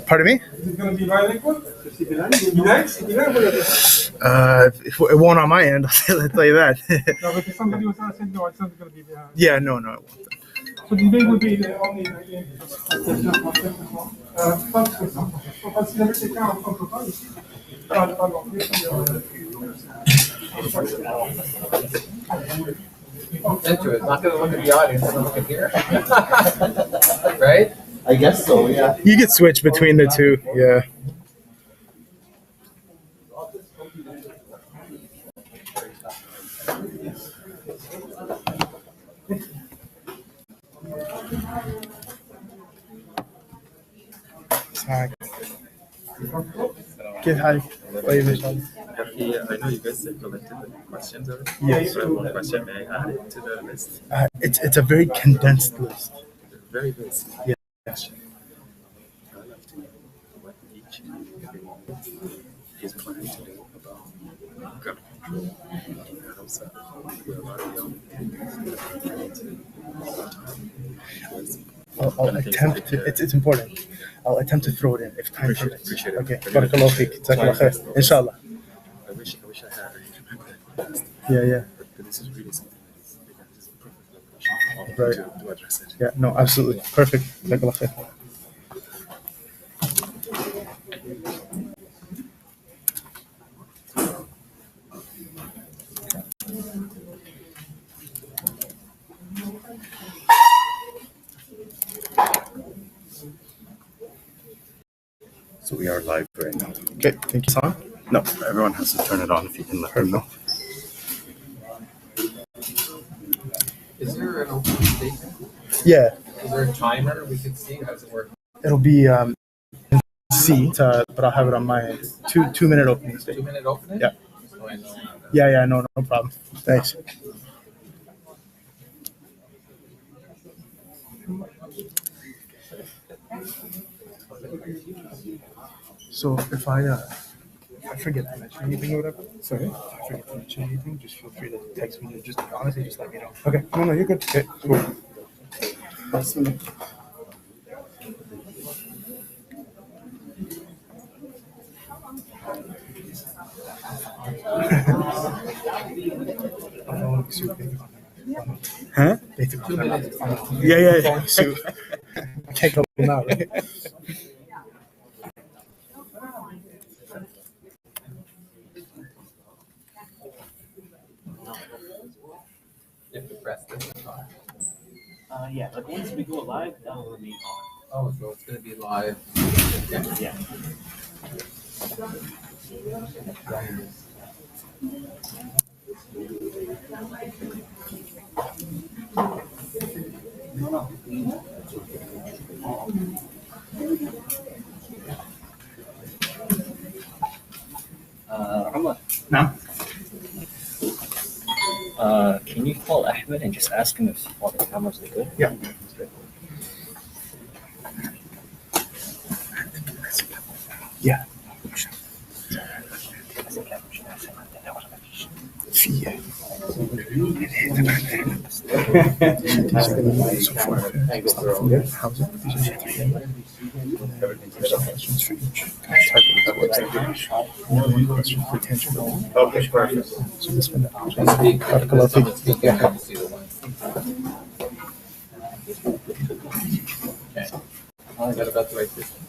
Pardon me? Is it going to be bilingual? It won't on my end. I'll tell you that. No, because somebody was saying no, it's not going to be behind. Yeah, no, it won't. So the day will be the only. Into it. Not going to look at the audience, I'm going to look at here. Right? I guess so, yeah. You could switch between the two. Yeah. Okay, hi. I know you guys have collected the questions already. Yes. So I have one question. May I add it to the list? It's a very condensed list. Very, very simple. Yeah. Question. I'd love to know what each and every one is planning to do about gun control in the Ottawa South. Where a lot of young I'll attempt to. It's important. I'll attempt to throw it in if time permits. Appreciate it. Okay. Barakallahu feek. Jazakallah khair. Inshallah. I wish I had remembered that last. Yeah. But this is really something that is a perfect location Right. to address it. Yeah. No. Absolutely. Perfect. Jazakallah khair. So we are live right now. Okay. Thank you, Sam. No, everyone has to turn it on if you can let them know. Is there an open statement? Yeah. Is there a timer we can see? How does it work? It'll be C, but I'll have it on my end. 2-minute opening statement. 2-minute opening? Yeah. So I know. Yeah. No problem. Thanks. So if I forget to mention anything or whatever, sorry, if I forget to mention anything, just feel free to text me. Just honestly, just let me know. Okay. No, you're good. Okay. Cool. Awesome. Huh? Yeah. So, I can't go now, right? You have to press this. Yeah, but once we go live, that will remain on. Oh, so it's going to be live. Yeah. Rahmah, Now, can you call Ahmed and just ask him if all the cameras are good? Yeah. Yeah. Okay, perfect. Speak. Speak. I can see the one. Okay. I got about the right system.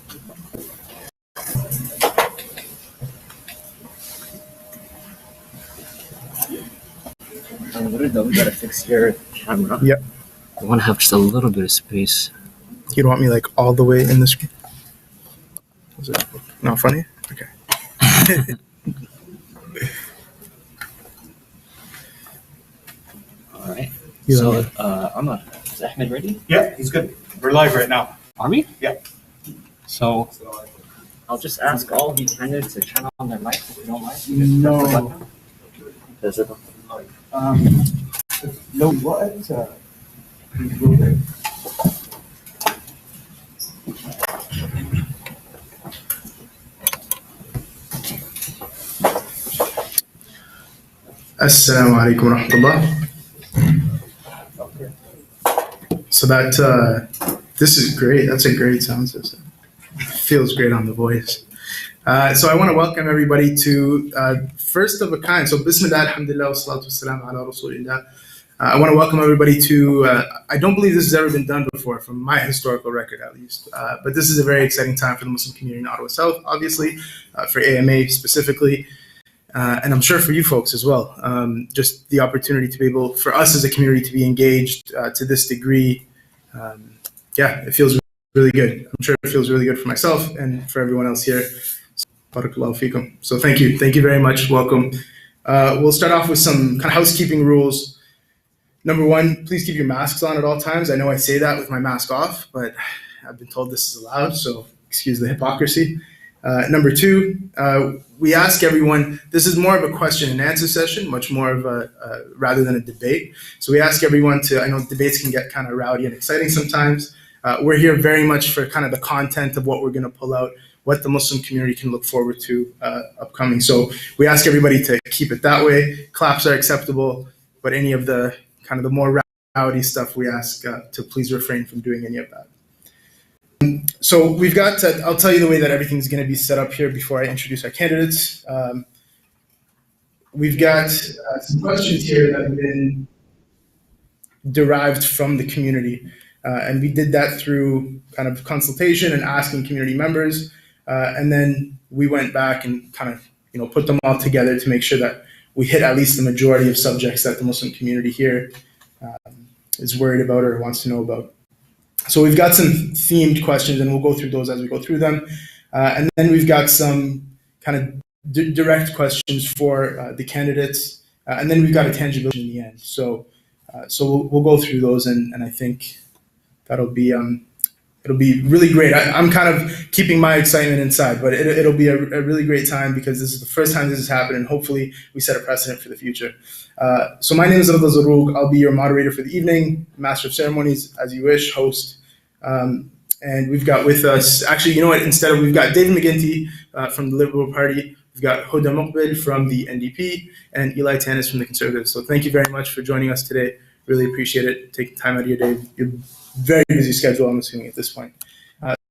We gotta fix your camera. Yep. I want to have just a little bit of space. You don't want me like all the way in the screen? Was it not funny? Okay. All right. You So, know- Ahmad, is Ahmed ready? Yeah, he's good. We're live right now. Are we? Yeah. So, I'll just ask all the candidates to turn on their mics if you don't mind. No. Is it? No, what? Assalamu alaikum wa rahmatullah. So this is great. That's a great sound system. Feels great on the voice. So I want to welcome everybody to first of a kind. So Bismillah, alhamdulillah, wa salatu wassalam ala rasulillah. I want to welcome everybody to, I don't believe this has ever been done before, from my historical record at least, but this is a very exciting time for the Muslim community in Ottawa South, obviously, for AMA specifically, and I'm sure for you folks as well. Just the opportunity to be able, for us as a community, to be engaged to this degree, it feels really good. I'm sure it feels really good for myself and for everyone else here. Barakallahu feekum. So thank you very much, welcome. We'll start off with some kind of housekeeping rules. Number one, please keep your masks on at all times. I know I say that with my mask off, but I've been told this is allowed, so excuse the hypocrisy. Number two, we ask everyone, this is more of a question and answer session, much more of rather than a debate. So we ask everyone to, I know debates can get kind of rowdy and exciting sometimes. We're here very much for kind of the content of what we're going to pull out, what the Muslim community can look forward to upcoming. So we ask everybody to keep it that way. Claps are acceptable, but any of the kind of the more rowdy stuff, we ask to please refrain from doing any of that. So we've got, I'll tell you the way that everything's going to be set up here before I introduce our candidates. We've got some questions here that have been derived from the community. And we did that through kind of consultation and asking community members. And then we went back and kind of, put them all together to make sure that we hit at least the majority of subjects that the Muslim community here is worried about or wants to know about. So we've got some themed questions, and we'll go through those as we go through them. And then we've got some kind of direct questions for the candidates, and then we've got a tangibility in the end. So we'll go through those, and I think that'll be it'll be really great. I'm kind of keeping my excitement inside, but it'll be a really great time because this is the first time this has happened, and hopefully we set a precedent for the future. So my name is Rada Zarouk. I'll be your moderator for the evening, master of ceremonies, as you wish, host. And we've got with us, actually, we've got David McGinty from the Liberal Party, we've got Huda Muqbil from the NDP, and Eli Tannis from the Conservatives. So thank you very much for joining us today. Really appreciate it, taking time out of your day. You're very busy schedule, I'm assuming, at this point.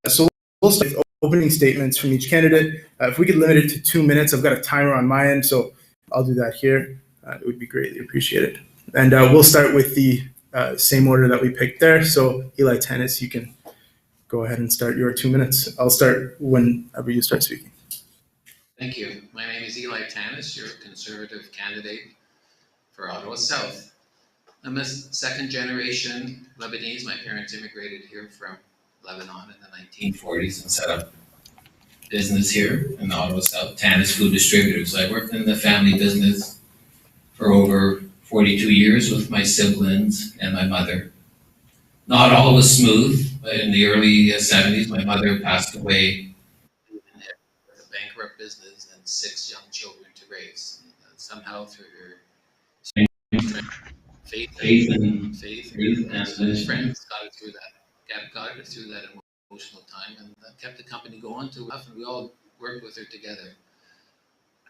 So we'll start with opening statements from each candidate. If we could limit it to 2 minutes, I've got a timer on my end, so I'll do that here. It would be greatly appreciated. And we'll start with the same order that we picked there. So Eli Tannis, you can go ahead and start your 2 minutes. I'll start whenever you start speaking. Thank you. My name is Eli Tannis, your Conservative candidate for Ottawa South. I'm a second generation Lebanese. My parents immigrated here from Lebanon in the 1940s and set up business here in the Ottawa South, Tannis Food Distributors. I worked in the family business for over 42 years with my siblings and my mother. Not all was smooth, but in the early 70s, my mother passed away with a bankrupt business and 6 young children to raise. And somehow through her faith and friends got her through that emotional time and kept the company going to enough, and we all worked with her together.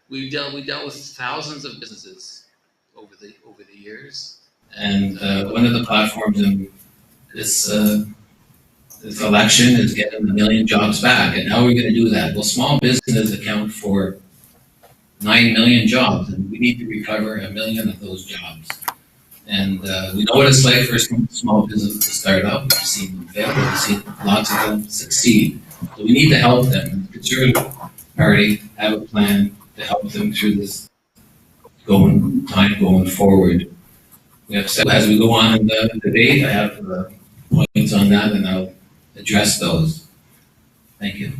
We dealt with thousands of businesses over the years, and one of the platforms in this election is getting 1 million jobs back. And how are we going to do that? Well, small businesses account for 9 million jobs, and we need to recover 1 million of those jobs. And we know what it's like for small business to start up. We've seen them fail, we've seen lots of them succeed. So we need to help them. The Conservative Party have a plan to help them through this going forward. We have, as we go on in the debate, I have points on that, and I'll address those. Thank you.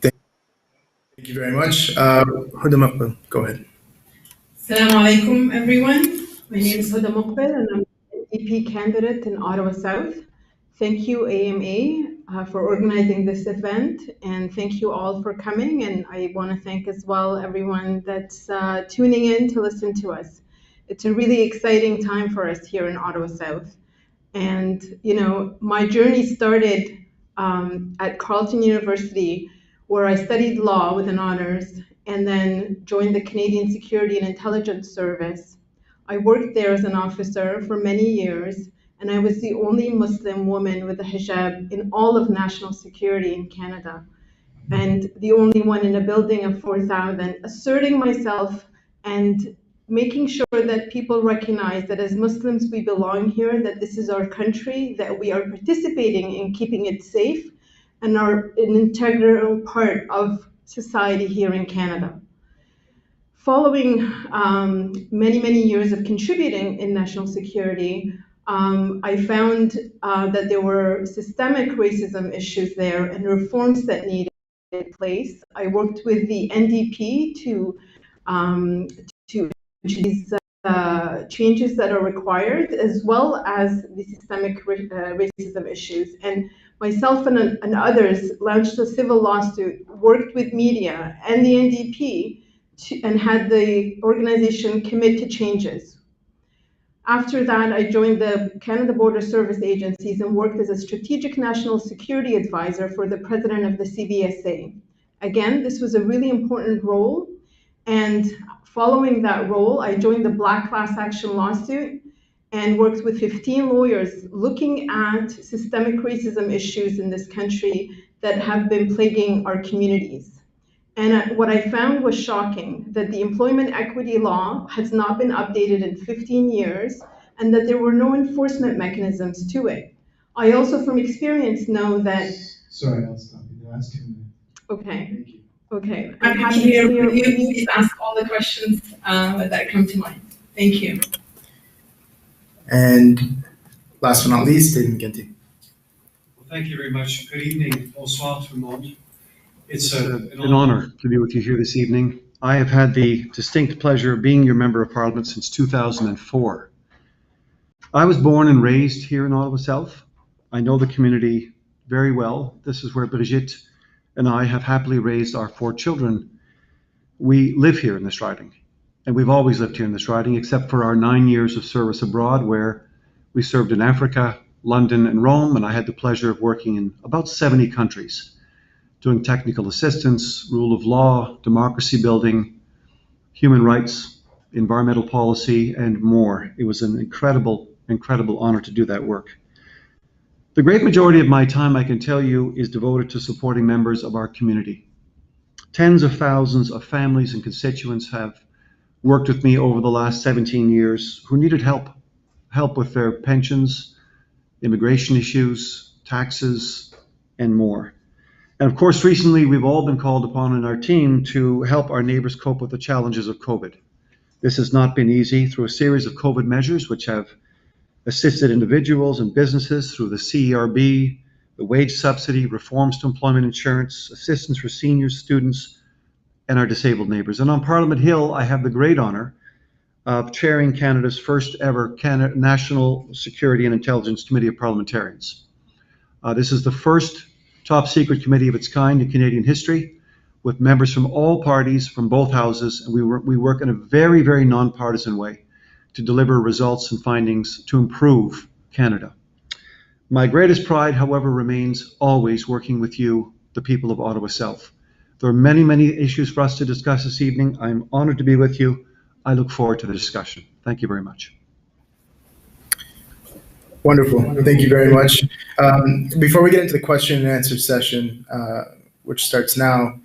Thank you very much. Huda Muqbil, go ahead. Assalamu alaikum, everyone. My name is Huda Muqbil, and I'm an NDP candidate in Ottawa South. Thank you, AMA, for organizing this event, and thank you all for coming. And I want to thank as well everyone that's tuning in to listen to us. It's a really exciting time for us here in Ottawa South. And, my journey started at Carleton University, where I studied law with an honors. and then joined the Canadian Security and Intelligence Service. I worked there as an officer for many years, and I was the only Muslim woman with a hijab in all of national security in Canada, and the only one in a building of 4,000, asserting myself and making sure that people recognize that as Muslims we belong here, that this is our country, that we are participating in keeping it safe, and are an integral part of society here in Canada. Following many, many years of contributing in national security, I found that there were systemic racism issues there and reforms that needed place. I worked with the NDP to these changes that are required, as well as the systemic racism issues. And myself and others launched a civil lawsuit, worked with media and the NDP, and had the organization commit to changes. After that, I joined the Canada Border Service Agencies and worked as a strategic national security advisor for the president of the CBSA. Again, this was a really important role, and following that role, I joined the Black Class Action lawsuit and worked with 15 lawyers looking at systemic racism issues in this country that have been plaguing our communities. And what I found was shocking, that the employment equity law has not been updated in 15 years, and that there were no enforcement mechanisms to it. I also, from experience, know that... Sorry, I'll stop you. The last 2 minutes. Okay. Thank you. Okay. I'm happy to hear from you. Please ask all the questions that come to mind. Thank you. And last but not least, David McGinty. Well, thank you very much. Good evening. Bonsoir tout le monde. It's an honor to be with you here this evening. I have had the distinct pleasure of being your Member of Parliament since 2004. I was born and raised here in Ottawa South. I know the community very well. This is where Brigitte and I have happily raised our 4 children. We live here in this riding, and we've always lived here in this riding, except for our 9 years of service abroad, where we served in Africa, London, and Rome, and I had the pleasure of working in about 70 countries, doing technical assistance, rule of law, democracy building, human rights, environmental policy, and more. It was an incredible, incredible honor to do that work. The great majority of my time, I can tell you, is devoted to supporting members of our community. Tens of thousands of families and constituents have worked with me over the last 17 years who needed help with their pensions, immigration issues, taxes, and more. And of course, recently, we've all been called upon in our team to help our neighbors cope with the challenges of COVID. This has not been easy. Through a series of COVID measures, which have assisted individuals and businesses through the CERB, the wage subsidy, reforms to employment insurance, assistance for seniors, students, and our disabled neighbors. And on Parliament Hill, I have the great honor of chairing Canada's first ever National Security and Intelligence Committee of Parliamentarians. This is the first top secret committee of its kind in Canadian history, with members from all parties from both houses, and we work in a very, very nonpartisan way to deliver results and findings to improve Canada. My greatest pride, however, remains always working with you, the people of Ottawa South. There are many, many issues for us to discuss this evening. I'm honored to be with you. I look forward to the discussion. Thank you very much. Wonderful. Thank you very much. Before we get into the question and answer session, which starts now,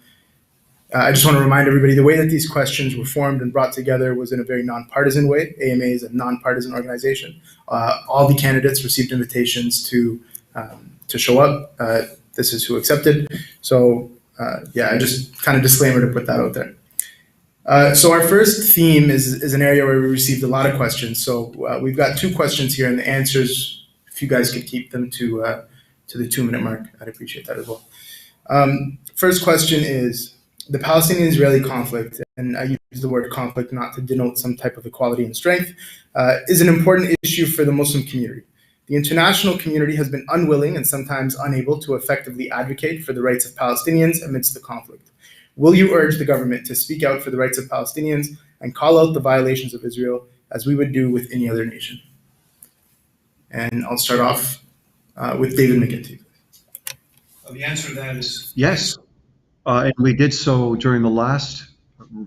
I just want to remind everybody the way that these questions were formed and brought together was in a very nonpartisan way. AMA is a nonpartisan organization. All the candidates received invitations to show up. This is who accepted. So yeah, I just kind of disclaimer to put that out there. So our first theme is an area where we received a lot of questions. So we've got 2 questions here, and the answers, if you guys could keep them to the 2-minute mark, I'd appreciate that as well. First question is, the Palestinian-Israeli conflict, and I use the word conflict not to denote some type of equality and strength, is an important issue for the Muslim community. The international community has been unwilling and sometimes unable to effectively advocate for the rights of Palestinians amidst the conflict. Will you urge the government to speak out for the rights of Palestinians and call out the violations of Israel as we would do with any other nation? And I'll start off with David McGinty. The answer to that is yes. And we did so during the last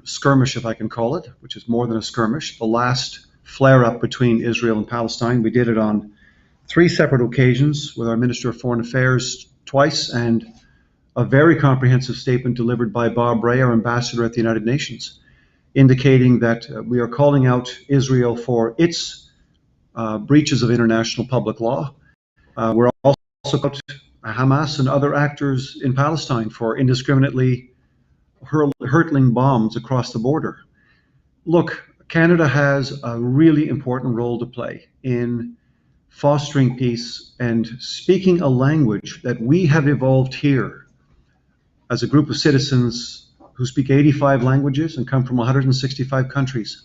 skirmish, if I can call it, which is more than a skirmish, the last flare-up between Israel and Palestine. We did it on 3 separate occasions with our Minister of Foreign Affairs twice, and a very comprehensive statement delivered by Bob Ray, our ambassador at the United Nations, indicating that we are calling out Israel for its breaches of international public law. We're also calling out Hamas and other actors in Palestine for indiscriminately hurtling bombs across the border. Look, Canada has a really important role to play in fostering peace and speaking a language that we have evolved here as a group of citizens who speak 85 languages and come from 165 countries.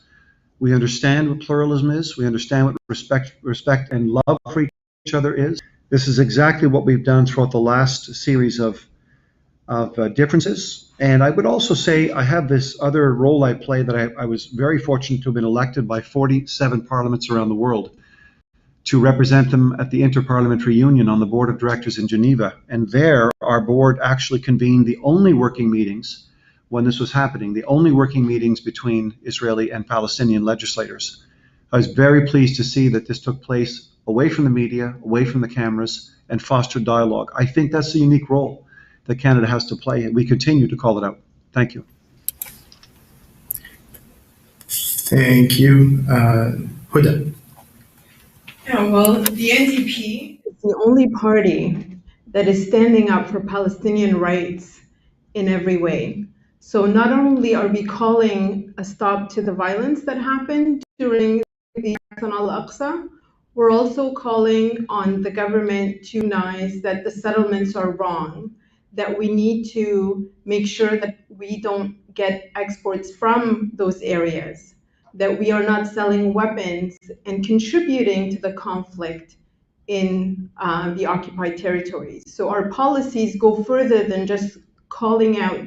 We understand what pluralism is. We understand what respect and love for each other is. This is exactly what we've done throughout the last series of differences. And I would also say I have this other role I play that I was very fortunate to have been elected by 47 parliaments around the world to represent them at the Interparliamentary Union on the board of directors in Geneva. And there, our board actually convened the only working meetings when this was happening, the only working meetings between Israeli and Palestinian legislators. I was very pleased to see that this took place away from the media, away from the cameras, and fostered dialogue. I think that's a unique role that Canada has to play, and we continue to call it out. Thank you. Thank you. Huda. Yeah, well, the NDP is the only party that is standing up for Palestinian rights in every way. So not only are we calling a stop to the violence that happened during the attacks on Al-Aqsa, we're also calling on the government to recognize that the settlements are wrong, that we need to make sure that we don't get exports from those areas, that we are not selling weapons and contributing to the conflict in the occupied territories. So our policies go further than just calling out,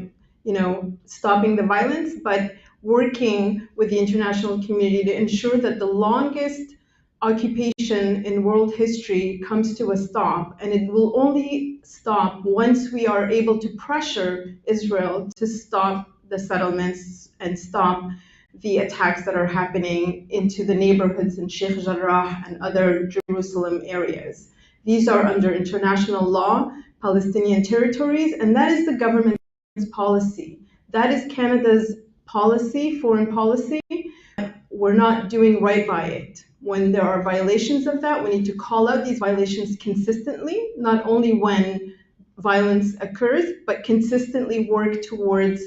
stopping the violence, but working with the international community to ensure that the longest occupation in world history comes to a stop, and it will only stop once we are able to pressure Israel to stop the settlements and stop the attacks that are happening into the neighborhoods in Sheikh Jarrah and other Jerusalem areas. These are under international law, Palestinian territories, and that is the government's policy. That is Canada's policy, foreign policy. We're not doing right by it. When there are violations of that, we need to call out these violations consistently, not only when violence occurs, but consistently work towards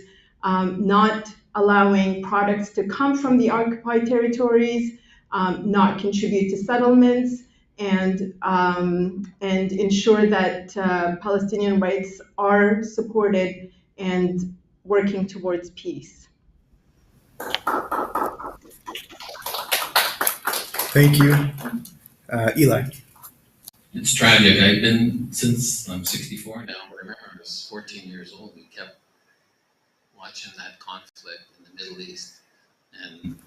not allowing products to come from the occupied territories, not contribute to settlements, and ensure that Palestinian rights are supported and working towards peace. Thank you. Eli. It's tragic. I've been, since I'm 64 now, I remember I was 14 years old. We kept watching that conflict in the Middle East and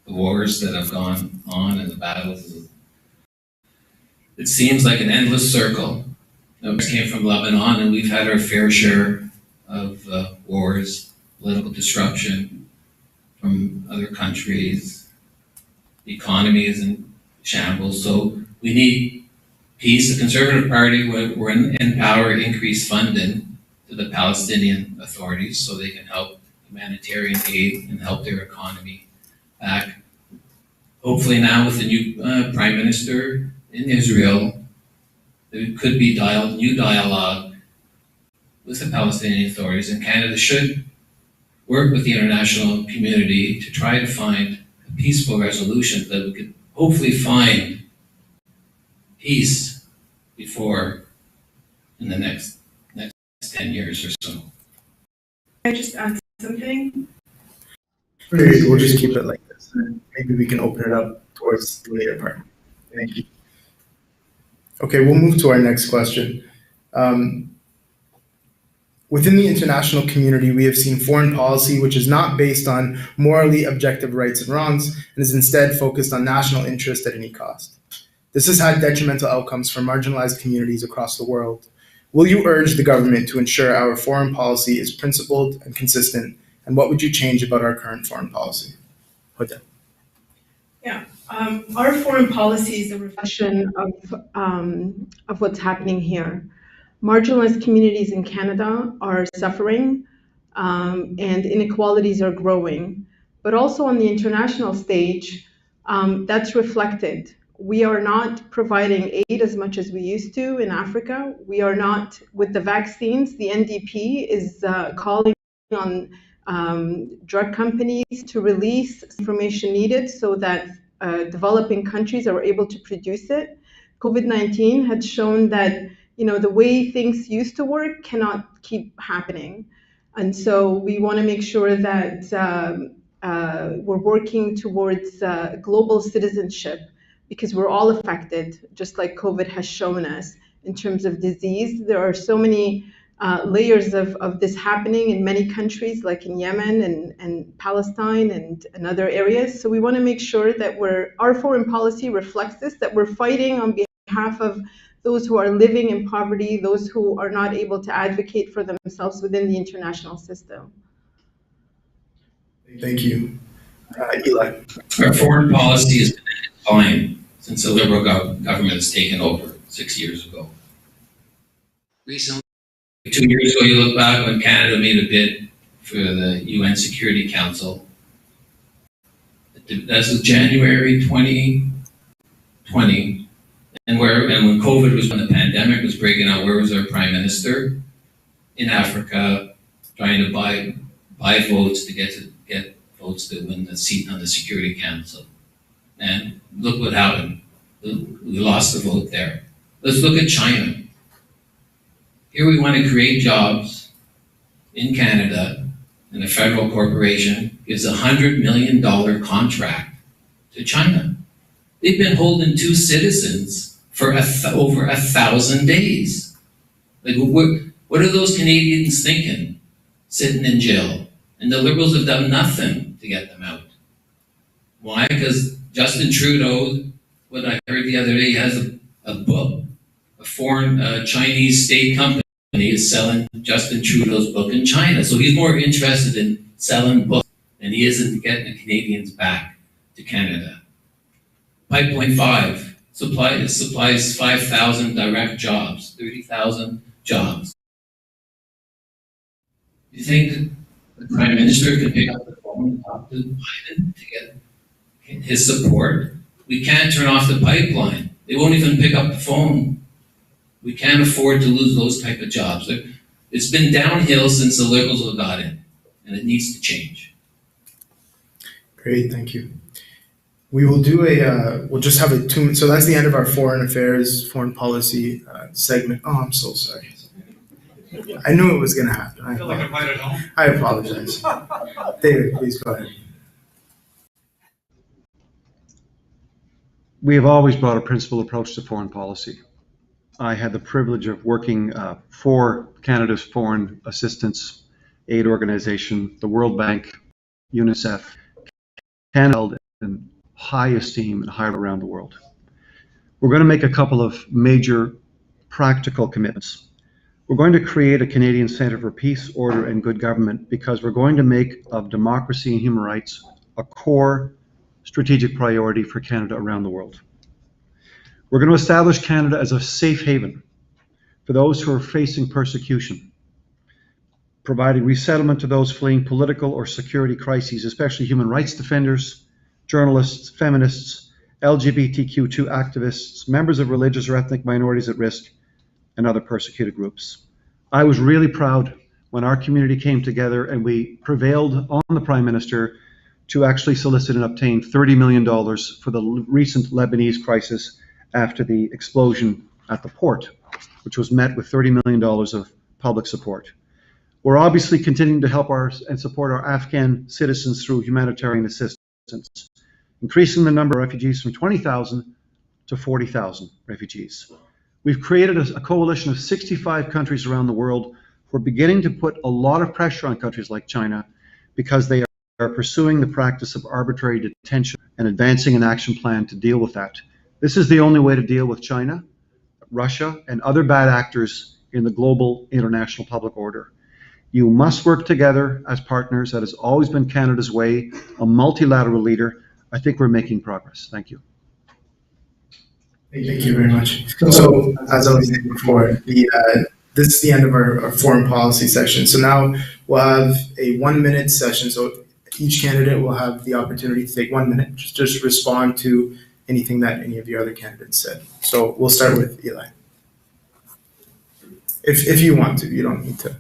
the wars that have gone on and the battles. It seems like an endless circle. We came from Lebanon, and we've had our fair share of wars, political disruption from other countries. The economy is in shambles, so we need peace. The Conservative Party, we're in power, increase funding to the Palestinian authorities so they can help humanitarian aid and help their economy back. Hopefully now with the new Prime Minister in Israel, there could be new dialogue with the Palestinian authorities, and Canada should work with the international community to try to find a peaceful resolution that we could hopefully find peace before in the next 10 years or so. Can I just add something? We'll just keep it like this. Maybe we can open it up towards the later part. Thank you. Okay, we'll move to our next question. Within the international community, we have seen foreign policy which is not based on morally objective rights and wrongs, and is instead focused on national interest at any cost. This has had detrimental outcomes for marginalized communities across the world. Will you urge the government to ensure our foreign policy is principled and consistent And what would you change about our current foreign policy? Huda. Our foreign policy is a reflection of what's happening here. Marginalized communities in Canada are suffering, and inequalities are growing. But also on the international stage, that's reflected. We are not providing aid as much as we used to in Africa. We are not, with the vaccines, the NDP is calling on drug companies to release information needed so that developing countries are able to produce it. COVID-19 had shown that the way things used to work cannot keep happening. And so we want to make sure that we're working towards global citizenship, because we're all affected, just like COVID has shown us in terms of disease. There are so many layers of this happening in many countries, like in Yemen and Palestine and other areas. So we want to make sure that our foreign policy reflects this, that we're fighting on behalf of those who are living in poverty, those who are not able to advocate for themselves within the international system. Thank you. Eli. Our foreign policy has been in decline since the Liberal government has taken over 6 years ago. Recently, 2 years ago, you look back when Canada made a bid for the UN Security Council. That's January 2020. And when COVID was, when the pandemic was breaking out, where was our Prime Minister? In Africa, trying to buy votes to get votes to win the seat on the Security Council. And look what happened. We lost the vote there. Let's look at China. Here we want to create jobs in Canada, and a federal corporation gives a $100 million contract to China. They've been holding 2 citizens for over 1,000 days. Like, what are those Canadians thinking, sitting in jail? And the Liberals have done nothing to get them out. Why? Because Justin Trudeau, what I heard the other day, has a book. A foreign Chinese state company is selling Justin Trudeau's book in China. So he's more interested in selling books than he is in getting the Canadians back to Canada. Pipeline 5 supplies 5,000 direct jobs, 30,000 jobs. You think the Prime Minister could pick up the phone and talk to Biden to get his support? We can't turn off the pipeline. They won't even pick up the phone. We can't afford to lose those type of jobs. It's been downhill since the Liberals have got in, and it needs to change. Great, thank you. We will do we'll just have a 2 minute, so that's the end of our foreign affairs, foreign policy segment. Oh, I'm so sorry. I knew it was going to happen. I feel like I'm right at home. I apologize. David, please go ahead. We have always brought a principled approach to foreign policy. I had the privilege of working for Canada's foreign assistance aid organization, the World Bank, UNICEF. Canada held in high esteem and high around the world. We're going to make a couple of major practical commitments. We're going to create a Canadian Centre for Peace, Order and Good Government because we're going to make of democracy and human rights a core strategic priority for Canada around the world. We're going to establish Canada as a safe haven for those who are facing persecution, providing resettlement to those fleeing political or security crises, especially human rights defenders, journalists, feminists, LGBTQ2 activists, members of religious or ethnic minorities at risk, and other persecuted groups. I was really proud when our community came together and we prevailed on the Prime Minister to actually solicit and obtain $30 million for the recent Lebanese crisis after the explosion at the port, which was met with $30 million of public support. We're obviously continuing to help and support our Afghan citizens through humanitarian assistance, increasing the number of refugees from 20,000 to 40,000 refugees. We've created a coalition of 65 countries around the world who are beginning to put a lot of pressure on countries like China because they are pursuing the practice of arbitrary detention and advancing an action plan to deal with that. This is the only way to deal with China, Russia, and other bad actors in the global international public order. You must work together as partners. That has always been Canada's way, a multilateral leader. I think we're making progress. Thank you. Thank you very much. So, as I was saying before, this is the end of our foreign policy session. So now we'll have a 1-minute session. So each candidate will have the opportunity to take 1 minute, just respond to anything that any of your other candidates said. So we'll start with Eli. If you want to, you don't need to.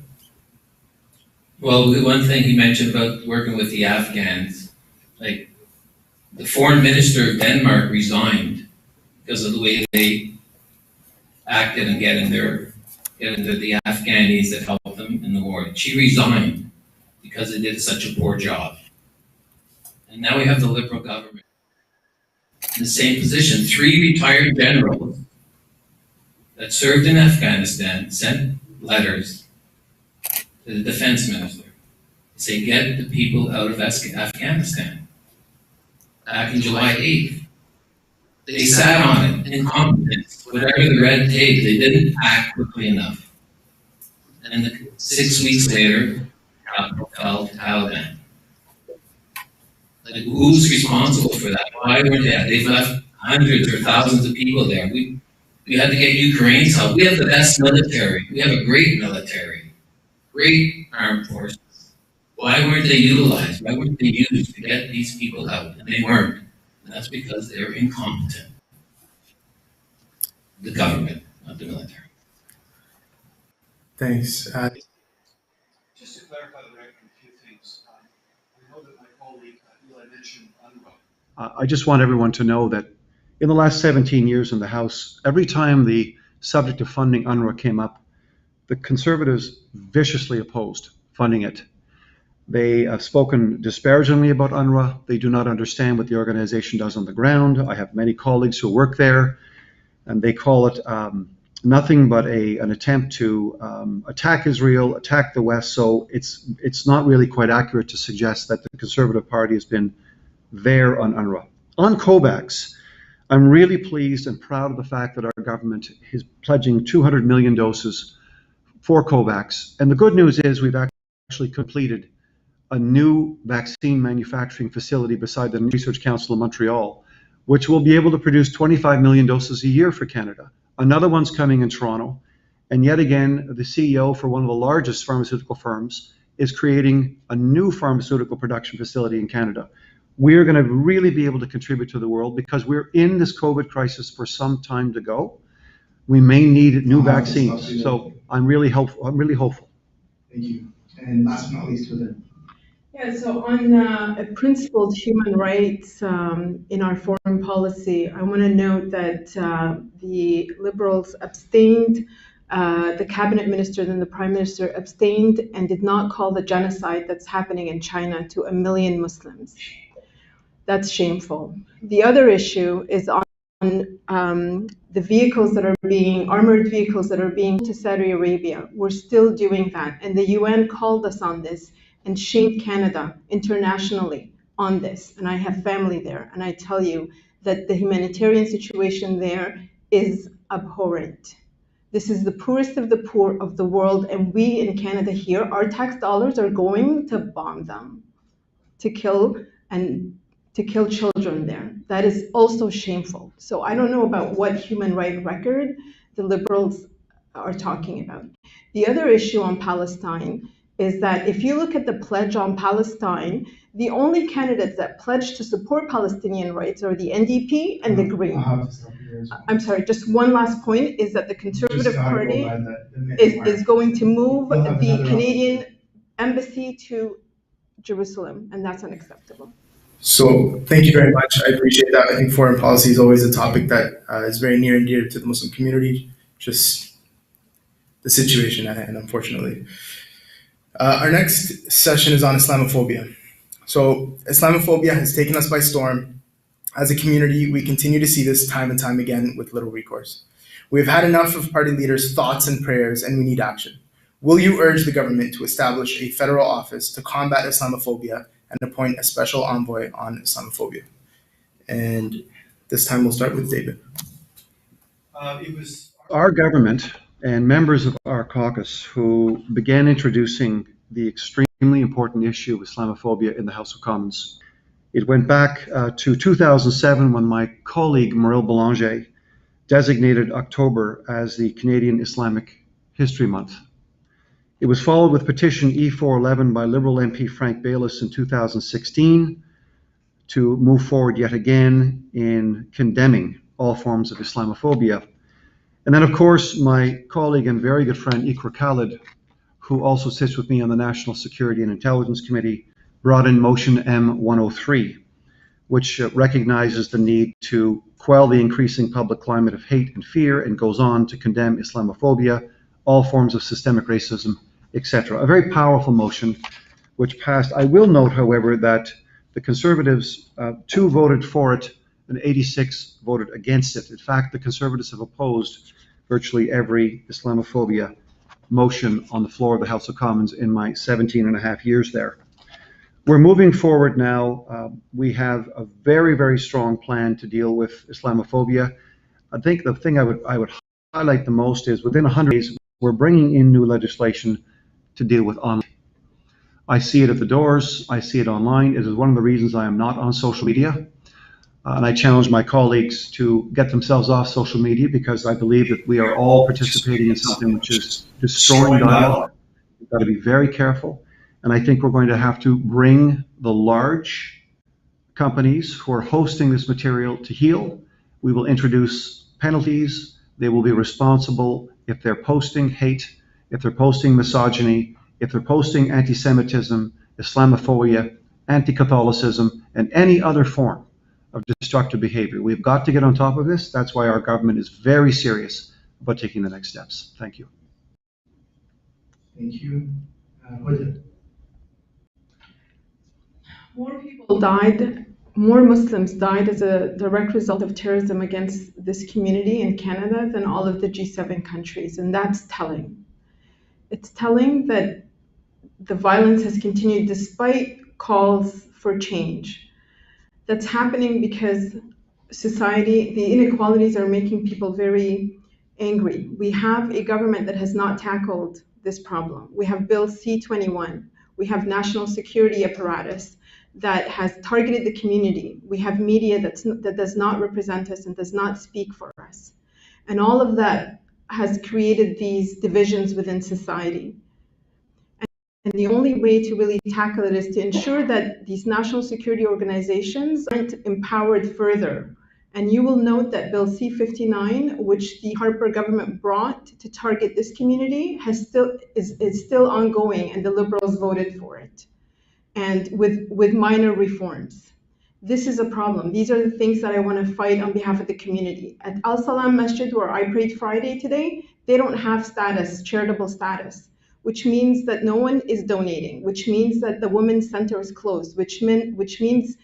Well, the one thing he mentioned about working with the Afghans, like the foreign minister of Denmark resigned because of the way they acted and getting the Afghanis that helped them in the war. She resigned because they did such a poor job. And now we have the Liberal government in the same position. 3 retired generals that served in Afghanistan sent letters to the defense minister to say, get the people out of Afghanistan. Back in July 8th. They sat on it, incompetence, whatever the red tape, they didn't act quickly enough. And then 6 weeks later, fell Taliban. Like, who's responsible for that? Why weren't they? They've left hundreds or thousands of people there. We had to get Ukraine's help. We have the best military. We have a great military, great armed forces. Why weren't they utilized? Why weren't they used to get these people out? And they weren't. And that's because they're incompetent. The government, not the military. Thanks. Just to clarify the record, a few things. I know that my colleague Eli mentioned UNRWA. I just want everyone to know that in the last 17 years in the House, every time the subject of funding UNRWA came up, the Conservatives viciously opposed funding it. They have spoken disparagingly about UNRWA. They do not understand what the organization does on the ground. I have many colleagues who work there, and they call it nothing but an attempt to attack Israel, attack the West. So it's not really quite accurate to suggest that the Conservative Party has been there on UNRWA. On COVAX, I'm really pleased and proud of the fact that our government is pledging 200 million doses for COVAX. And the good news is we've actually completed a new vaccine manufacturing facility beside the Research Council of Montreal, which will be able to produce 25 million doses a year for Canada. Another one's coming in Toronto. And yet again, the CEO for one of the largest pharmaceutical firms is creating a new pharmaceutical production facility in Canada. We're going to really be able to contribute to the world because we're in this COVID crisis for some time to go. We may need new vaccines. So I'm really hopeful. Thank you. And last but not least, with it. Yeah, so on principled human rights in our foreign policy, I want to note that the Liberals abstained, the cabinet minister and the prime minister abstained and did not call the genocide that's happening in China to 1 million Muslims. That's shameful. The other issue is on the vehicles that are being, armored vehicles that are being to Saudi Arabia. We're still doing that. And the UN called us on this and shamed Canada internationally on this. And I have family there. And I tell you that the humanitarian situation there is abhorrent. This is the poorest of the poor of the world. And we in Canada here, our tax dollars are going to bomb them, to kill children there. That is also shameful. So I don't know about what human rights record the Liberals are talking about. The other issue on Palestine is that if you look at the pledge on Palestine, the only candidates that pledge to support Palestinian rights are the NDP and the Green. I'm sorry, just one last point is that the Conservative Party is going to move the Canadian embassy to Jerusalem, and that's unacceptable. So thank you very much. I appreciate that. I think foreign policy is always a topic that is very near and dear to the Muslim community, just the situation at hand, unfortunately. Our next session is on Islamophobia. So Islamophobia has taken us by storm. As a community, we continue to see this time and time again with little recourse. We've had enough of party leaders' thoughts and prayers, and we need action. Will you urge the government to establish a federal office to combat Islamophobia and appoint a special envoy on Islamophobia? And this time we'll start with David. It was Our government and members of our caucus who began introducing the extremely important issue of Islamophobia in the House of Commons. It went back to 2007 when my colleague Mauril Boulanger designated October as the Canadian Islamic History Month. It was followed with petition E411 by Liberal MP Frank Bayliss in 2016 to move forward yet again in condemning all forms of Islamophobia. And then, of course, my colleague and very good friend Iqra Khalid, who also sits with me on the National Security and Intelligence Committee, brought in motion M103, which recognizes the need to quell the increasing public climate of hate and fear, and goes on to condemn Islamophobia, all forms of systemic racism, etc. A very powerful motion which passed. I will note, however, that the Conservatives, 2 voted for it and 86 voted against it. In fact, the Conservatives have opposed virtually every Islamophobia motion on the floor of the House of Commons in my 17 and a half years there. We're moving forward now. We have a very, very strong plan to deal with Islamophobia. I think the thing I would highlight the most is within 100 days, we're bringing in new legislation to deal with online. I see it at the doors. I see it online. It is one of the reasons I am not on social media. And I challenge my colleagues to get themselves off social media, because I believe that we are all participating in something which is destroying dialogue. We've got to be very careful. And I think we're going to have to bring the large companies who are hosting this material to heel. We will introduce penalties. They will be responsible if they're posting hate, if they're posting misogyny, if they're posting anti-Semitism, Islamophobia, anti-Catholicism, and any other form of destructive behavior. We've got to get on top of this. That's why our government is very serious about taking the next steps. Thank you. Thank you. Hoda. More people died, more Muslims died as a direct result of terrorism against this community in Canada than all of the G7 countries, and that's telling. It's telling that the violence has continued despite calls for change. That's happening because society, the inequalities are making people very angry. We have a government that has not tackled this problem. We have Bill C-21. We have national security apparatus that has targeted the community. We have media that does not represent us and does not speak for us. And all of that has created these divisions within society. And the only way to really tackle it is to ensure that these national security organizations aren't empowered further. And you will note that Bill C-59, which the Harper government brought to target this community, is still ongoing, and the Liberals voted for it, and with minor reforms. This is a problem. These are the things that I want to fight on behalf of the community. At Al Salam Masjid, where I prayed Friday today, they don't have status, charitable status, which means that no one is donating, which means that the women's center is closed, which means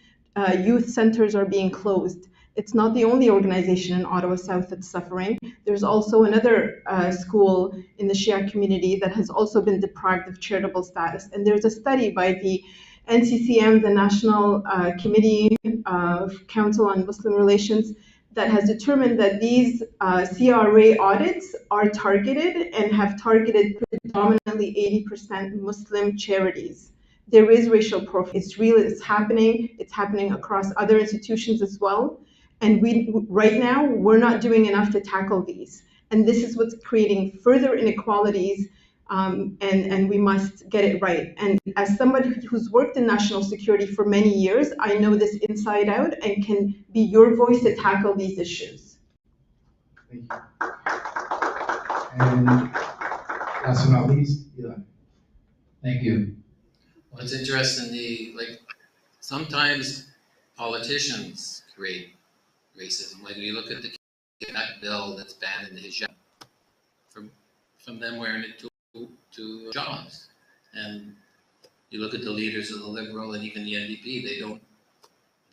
youth centers are being closed. It's not the only organization in Ottawa South that's suffering. There's also another school in the Shia community that has also been deprived of charitable status. And there's a study by the NCCM, the National Committee of Council on Muslim Relations, that has determined that these CRA audits are targeted and have targeted predominantly 80% Muslim charities. There is racial profiling. It's real, it's happening across other institutions as well. And right now, we're not doing enough to tackle these. And this is what's creating further inequalities, and we must get it right. And as somebody who's worked in national security for many years, I know this inside out and can be your voice to tackle these issues. Thank you. And last but not least, Eli. Thank you. Well, it's interesting, sometimes politicians create racism. Like, you look at that bill that's banning the hijab from them wearing it to jobs. And you look at the leaders of the Liberal and even the NDP,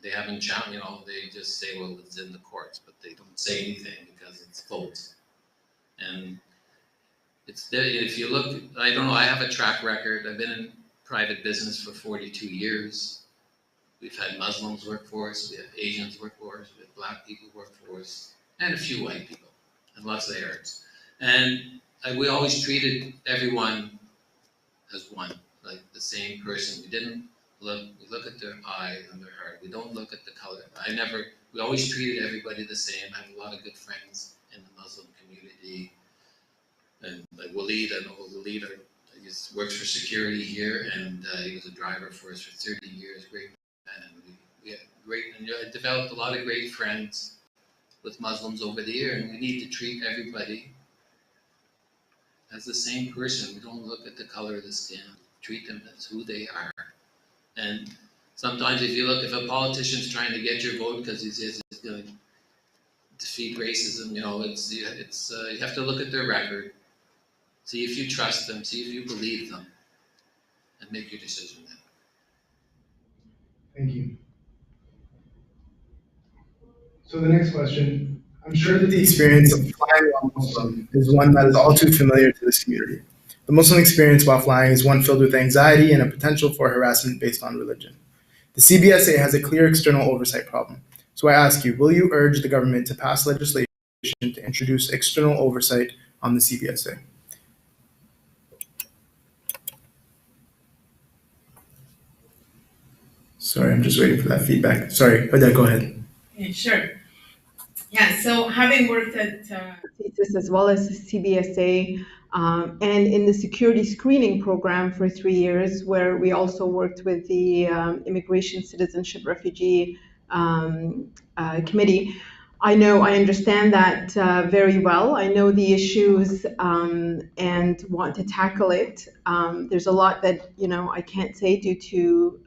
they haven't challenged, they just say, well, it's in the courts, but they don't say anything because it's votes. And it's there. If you look, I don't know, I have a track record. I've been in private business for 42 years. We've had Muslims work for us, we have Asians work for us, we have Black people work for us, and a few white people, and lots of Arabs. And we always treated everyone as one. like the same person. We look at their eyes and their heart. We don't look at the color. We always treated everybody the same. I have a lot of good friends in the Muslim community. And like Waleed, I know Waleed, he works for security here, and he was a driver for us for 30 years. Great man. And we had I developed a lot of great friends with Muslims over the year, and we need to treat everybody as the same person. We don't look at the color of the skin. Treat them as who they are. And sometimes if a politician's trying to get your vote because he says he's going to defeat racism, you have to look at their record, see if you trust them, see if you believe them, and make your decision then. Thank you. So the next question, I'm sure that the experience of flying while Muslim is one that is all too familiar to this community. The Muslim experience while flying is one filled with anxiety and a potential for harassment based on religion. The CBSA has a clear external oversight problem. So I ask you, will you urge the government to pass legislation to introduce external oversight on the CBSA? Sorry, I'm just waiting for that feedback. Sorry, Huda, go ahead. Yeah, sure. Yeah, so having worked at as well as the CBSA and in the security screening program for 3 years, where we also worked with the Immigration, Citizenship, Refugee Committee. I understand that very well. I know the issues and want to tackle it. There's a lot that I can't say due to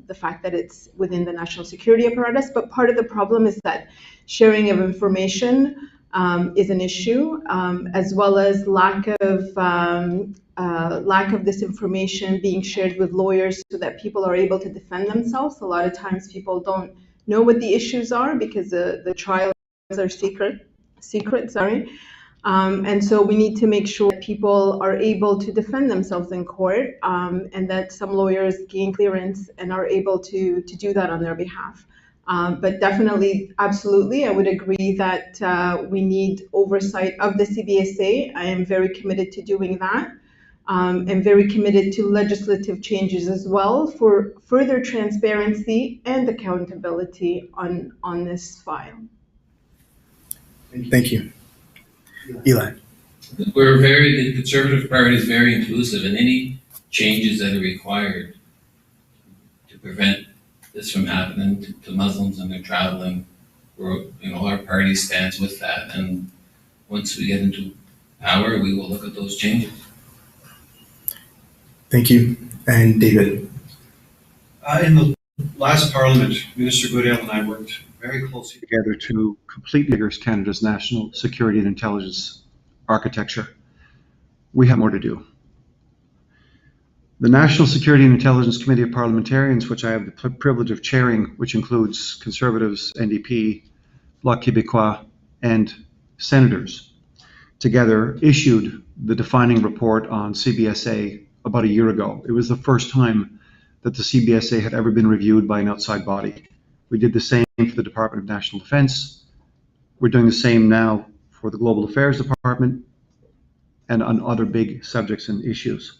the fact that it's within the national security apparatus. But part of the problem is that sharing of information is an issue, as well as lack of this information being shared with lawyers so that people are able to defend themselves. A lot of times people don't know what the issues are because the trials are secret. And so we need to make sure that people are able to defend themselves in court, and that some lawyers gain clearance and are able to do that on their behalf. But definitely, absolutely, I would agree that we need oversight of the CBSA. I am very committed to doing that. And very committed to legislative changes as well for further transparency and accountability on this file. Thank you. Eli. The Conservative Party is very inclusive, and any changes that are required to prevent this from happening to Muslims when they're traveling, our party stands with that. And once we get into power, we will look at those changes. Thank you. And David. In the last Parliament, Minister Goodale and I worked very closely together to complete Canada's national security and intelligence architecture. We have more to do. The National Security and Intelligence Committee of Parliamentarians, which I have the privilege of chairing, which includes Conservatives, NDP, Bloc Québécois, and Senators, together issued the defining report on CBSA about a year ago. It was the first time that the CBSA had ever been reviewed by an outside body. We did the same for the Department of National Defense. We're doing the same now for the Global Affairs Department and on other big subjects and issues.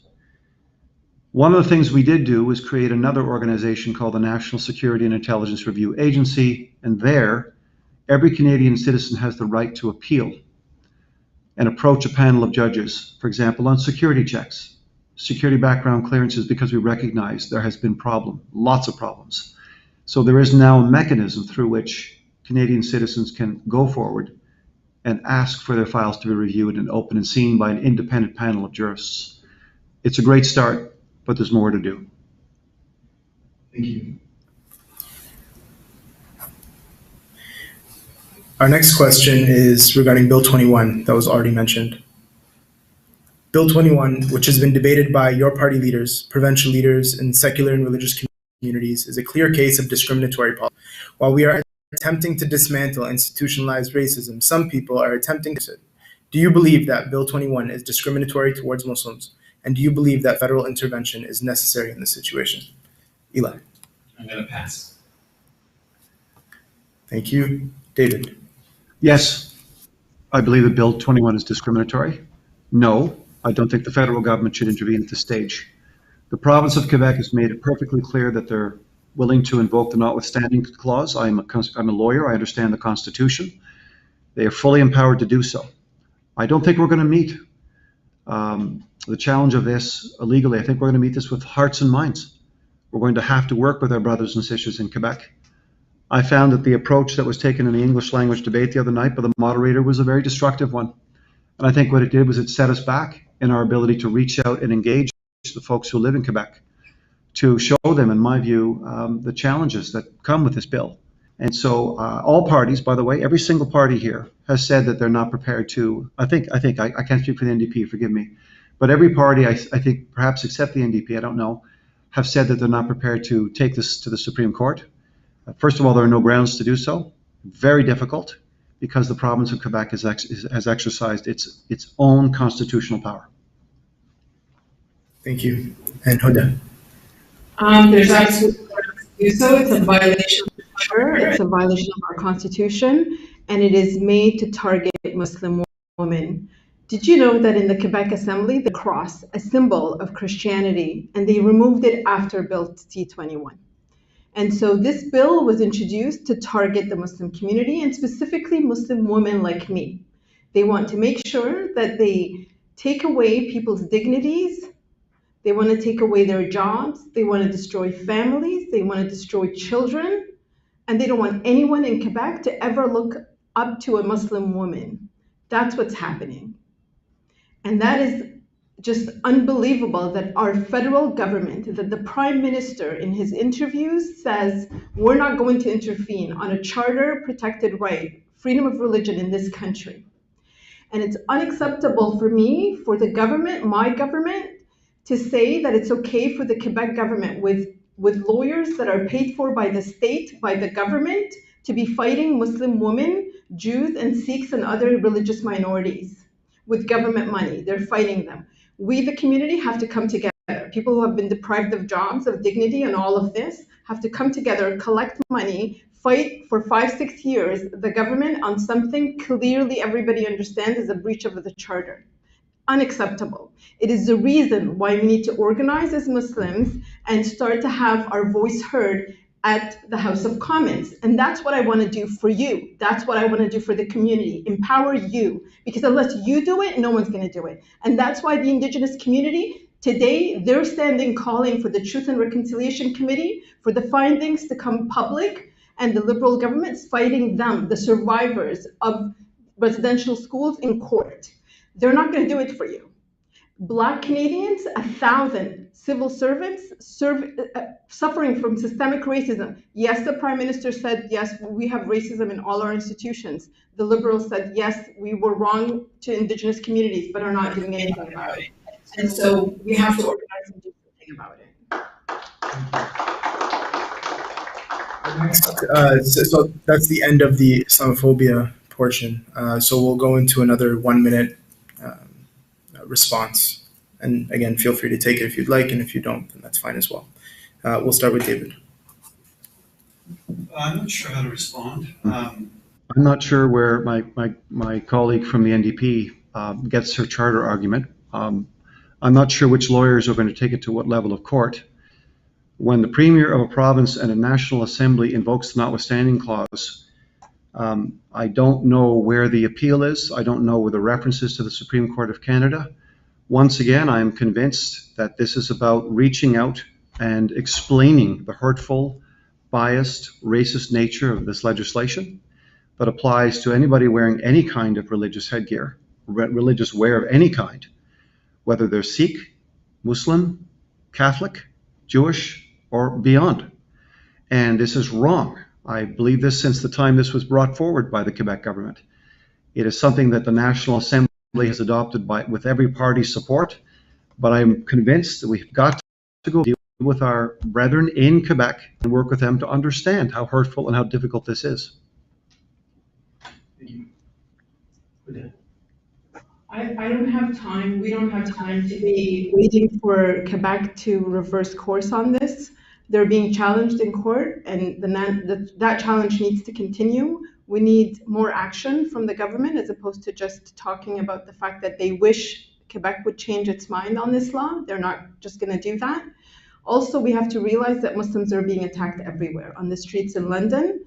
One of the things we did do was create another organization called the National Security and Intelligence Review Agency, and there, every Canadian citizen has the right to appeal and approach a panel of judges, for example, on security checks, security background clearances, because we recognize there has been lots of problems. So there is now a mechanism through which Canadian citizens can go forward and ask for their files to be reviewed and open and seen by an independent panel of jurists. It's a great start, but there's more to do. Thank you. Our next question is regarding Bill 21 that was already mentioned. Bill 21, which has been debated by your party leaders, provincial leaders, and secular and religious communities, is a clear case of discriminatory policy. While we are attempting to dismantle institutionalized racism, some people are attempting to it. Do you believe that Bill 21 is discriminatory towards Muslims? And do you believe that federal intervention is necessary in this situation? Eli. I'm going to pass. Thank you. David. Yes, I believe that Bill 21 is discriminatory. No, I don't think the federal government should intervene at this stage. The province of Quebec has made it perfectly clear that they're willing to invoke the notwithstanding clause. I'm a lawyer. I understand the Constitution. They are fully empowered to do so. I don't think we're going to meet the challenge of this illegally. I think we're going to meet this with hearts and minds. We're going to have to work with our brothers and sisters in Quebec. I found that the approach that was taken in the English language debate the other night by the moderator was a very destructive one. And I think what it did was it set us back in our ability to reach out and engage the folks who live in Quebec, to show them, in my view, the challenges that come with this bill. And so all parties, by the way, every single party here has said that they're not prepared to, I can't speak for the NDP, forgive me, but every party, I think perhaps except the NDP, I don't know, have said that they're not prepared to take this to the Supreme Court. First of all, there are no grounds to do so. Very difficult, because the province of Quebec has exercised its own constitutional power. Thank you. And Huda. There's absolutely no grounds to do so. It's a violation of the charter. It's a violation of our constitution, and it is made to target Muslim women. Did you know that in the Quebec Assembly, the cross, a symbol of Christianity, and they removed it after Bill C-21? And so this bill was introduced to target the Muslim community, and specifically Muslim women like me. They want to make sure that they take away people's dignities. They want to take away their jobs. They want to destroy families. They want to destroy children. And they don't want anyone in Quebec to ever look up to a Muslim woman. That's what's happening. And that is just unbelievable that our federal government, that the Prime Minister in his interviews says, we're not going to intervene on a charter protected right, freedom of religion in this country. And it's unacceptable for me, for the government, my government, to say that it's okay for the Quebec government with lawyers that are paid for by the state, by the government, to be fighting Muslim women, Jews and Sikhs and other religious minorities with government money. They're fighting them. We, the community, have to come together. People who have been deprived of jobs, of dignity, and all of this have to come together, collect money, fight for 5-6 years the government on something clearly everybody understands is a breach of the charter. Unacceptable. It is the reason why we need to organize as Muslims and start to have our voice heard at the House of Commons. And that's what I want to do for you. That's what I want to do for the community. Empower you. Because unless you do it, no one's going to do it. And that's why the Indigenous community, today, they're standing calling for the Truth and Reconciliation Committee, for the findings to come public, and the Liberal government's fighting them, the survivors of residential schools, in court. They're not going to do it for you. Black Canadians, 1,000 civil servants suffering from systemic racism. Yes, the Prime Minister said, yes, we have racism in all our institutions. The Liberals said, yes, we were wrong to Indigenous communities, but are not doing anything about it. And so we have to organize and do something about it. Next, so that's the end of the Islamophobia portion. So we'll go into another 1-minute response. And again, feel free to take it if you'd like, and if you don't, then that's fine as well. We'll start with David. I'm not sure how to respond. I'm not sure where my colleague from the NDP gets her charter argument. I'm not sure which lawyers are going to take it to what level of court. When the Premier of a province and a National Assembly invokes the notwithstanding clause, I don't know where the appeal is. I don't know where the reference is to the Supreme Court of Canada. Once again, I am convinced that this is about reaching out and explaining the hurtful, biased, racist nature of this legislation that applies to anybody wearing any kind of religious headgear, religious wear of any kind, whether they're Sikh, Muslim, Catholic, Jewish, or beyond. And this is wrong. I believe this since the time this was brought forward by the Quebec government. It is something that the National Assembly has adopted with every party's support, but I'm convinced that we've got to go deal with our brethren in Quebec and work with them to understand how hurtful and how difficult this is. I don't have time. We don't have time to be waiting for Quebec to reverse course on this. They're being challenged in court, and that challenge needs to continue. We need more action from the government as opposed to just talking about the fact that they wish Quebec would change its mind on this law. They're not just going to do that. Also, we have to realize that Muslims are being attacked everywhere, on the streets in London,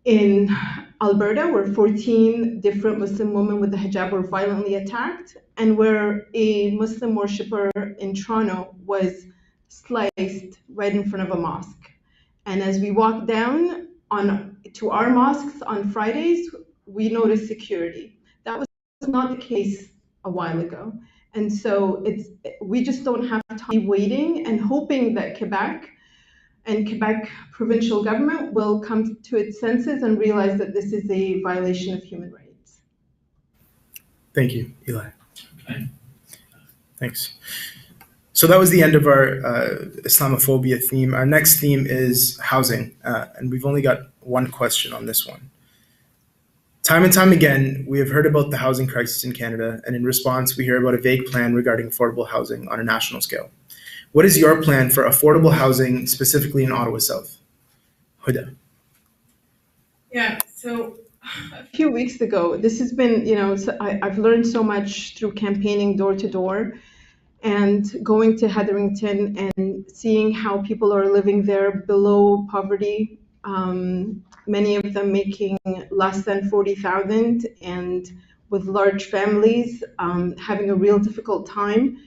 in Alberta, where 14 different Muslim women with the hijab were violently attacked, and where a Muslim worshipper in Toronto was sliced right in front of a mosque. And as we walk down to our mosques on Fridays, we notice security. That was not the case a while ago. And so we just don't have to be waiting and hoping that Quebec and Quebec provincial government will come to its senses and realize that this is a violation of human rights. Thank you, Eli. Okay. Thanks. So that was the end of our Islamophobia theme. Our next theme is housing, and we've only got one question on this one. Time and time again, we have heard about the housing crisis in Canada, and in response, we hear about a vague plan regarding affordable housing on a national scale. What is your plan for affordable housing, specifically in Ottawa South? Huda. Yeah, so a few weeks ago, this has been, I've learned so much through campaigning door to door and going to Hetherington and seeing how people are living there below poverty, many of them making less than 40,000 and with large families, having a real difficult time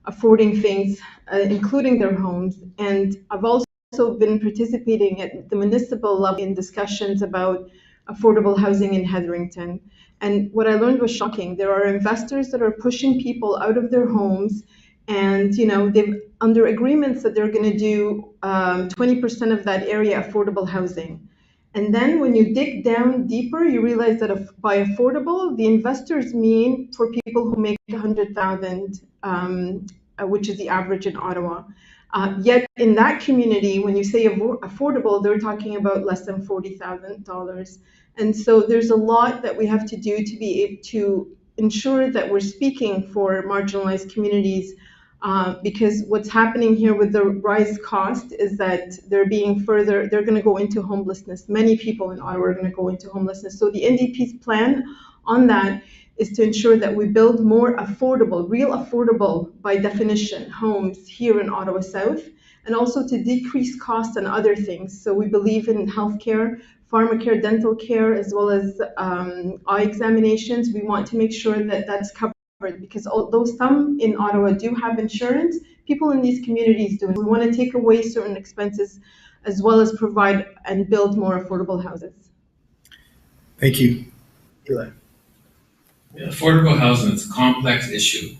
affording things, including their homes. And I've also been participating at the municipal level in discussions about affordable housing in Hetherington. And what I learned was shocking. There are investors that are pushing people out of their homes, and they've under agreements that they're going to do 20% of that area affordable housing. And then when you dig down deeper, you realize that by affordable, the investors mean for people who make 100,000, which is the average in Ottawa. Yet in that community, when you say affordable, they're talking about less than $40,000. And so there's a lot that we have to do to be able to ensure that we're speaking for marginalized communities, because what's happening here with the rise cost is that they're going to go into homelessness. Many people in Ottawa are going to go into homelessness. So the NDP's plan on that is to ensure that we build more affordable, real affordable by definition, homes here in Ottawa South, and also to decrease costs on other things. So we believe in healthcare, pharmacare, dental care, as well as eye examinations. We want to make sure that that's covered, because although some in Ottawa do have insurance, people in these communities do. We want to take away certain expenses as well as provide and build more affordable houses. Thank you. Eli. Yeah, affordable housing is a complex issue.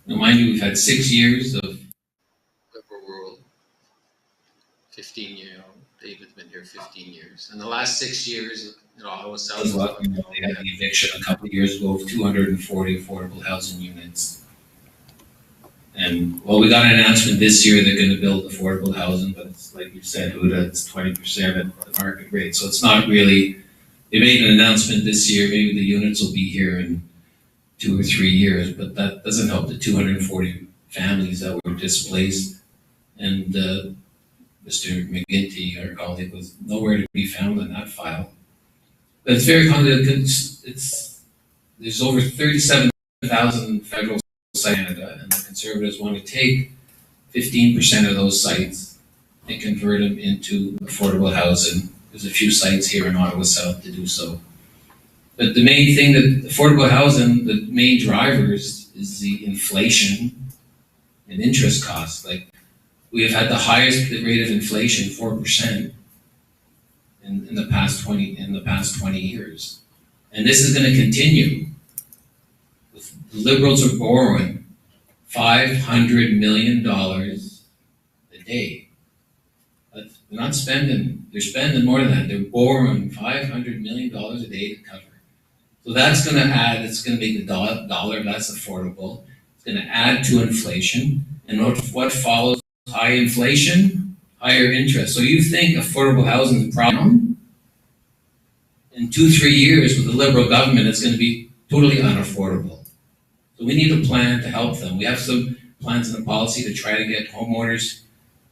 Now, mind you, we've had 6 years of liberal rule. 15-year-old David's been here 15 years. In the last 6 years, Ottawa South, they had the eviction a couple of years ago of 240 affordable housing units. And we got an announcement this year they're going to build affordable housing, but it's like you said, Huda, it's 20% at the market rate. So it's not really. They made an announcement this year, maybe the units will be here in 2 or 3 years, but that doesn't help the 240 families that were displaced. And Mr. McGinty, our colleague, was nowhere to be found in that file. But it's very complicated. There's over 37,000 federal sites in Canada, and the Conservatives want to take 15% of those sites and convert them into affordable housing. There's a few sites here in Ottawa South to do so. But the main thing that affordable housing, the main drivers is the inflation and interest costs. Like, we have had the highest rate of inflation, 4%, in the past 20 years. And this is going to continue. The Liberals are borrowing $500 million a day. They're not spending, they're spending more than that. They're borrowing $500 million a day to cover. So that's going to add, it's going to make the dollar less affordable. It's going to add to inflation. And what follows high inflation? Higher interest. So you think affordable housing is a problem? In 2-3 years with the Liberal government, it's going to be totally unaffordable. So we need a plan to help them. We have some plans in the policy to try to get homeowners,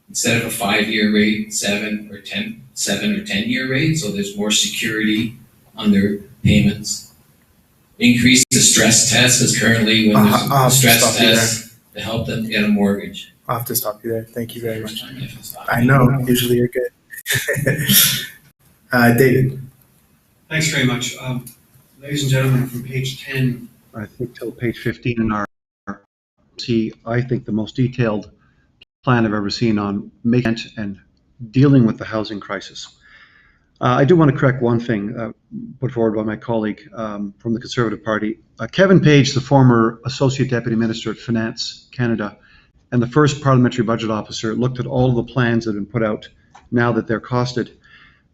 instead of a 5-year rate, 7 or 10-year rate, so there's more security on their payments. Increase the stress test, because currently when there's a stress test to help them get a mortgage. I'll have to stop you there. Thank you very much. I know, usually you're good. David. Thanks very much. Ladies and gentlemen, from page 10, I think till page 15 in our see, I think the most detailed plan I've ever seen on making and dealing with the housing crisis. I do want to correct one thing put forward by my colleague from the Conservative Party. Kevin Page, the former Associate Deputy Minister at Finance Canada and the first Parliamentary Budget Officer, looked at all of the plans that have been put out now that they're costed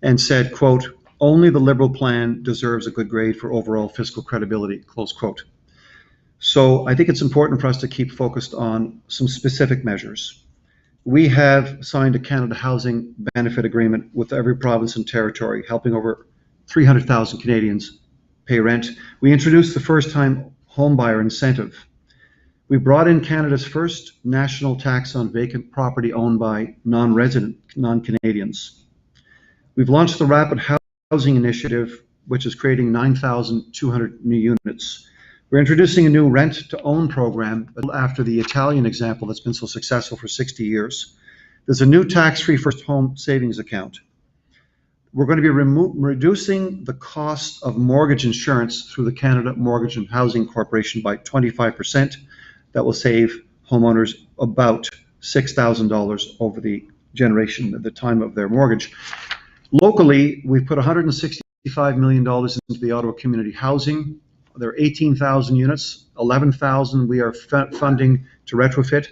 and said, quote, "Only the Liberal plan deserves a good grade for overall fiscal credibility," close quote. So I think it's important for us to keep focused on some specific measures. We have signed a Canada Housing Benefit Agreement with every province and territory, helping over 300,000 Canadians pay rent. We introduced the first-time homebuyer incentive. We brought in Canada's first national tax on vacant property owned by non-resident, non-Canadians. We've launched the Rapid Housing Initiative, which is creating 9,200 new units. We're introducing a new rent-to-own program after the Italian example that's been so successful for 60 years. There's a new tax-free first home savings account. We're going to be reducing the cost of mortgage insurance through the Canada Mortgage and Housing Corporation by 25%. That will save homeowners about $6,000 over the generation at the time of their mortgage. Locally, we've put $165 million into the Ottawa community housing. There are 18,000 units, 11,000 we are funding to retrofit.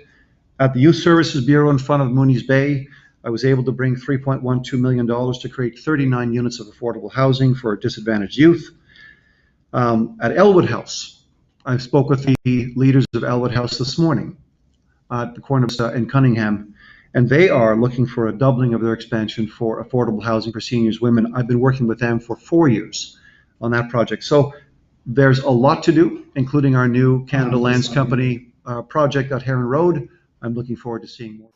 At the Youth Services Bureau in front of Mooney's Bay, I was able to bring $3.12 million to create 39 units of affordable housing for disadvantaged youth. At Elwood House, I spoke with the leaders of Elwood House this morning at the corner of in Cunningham, and they are looking for a doubling of their expansion for affordable housing for seniors, women. I've been working with them for 4 years on that project. So there's a lot to do, including our new Canada Lands Company project at Heron Road. I'm looking forward to seeing more.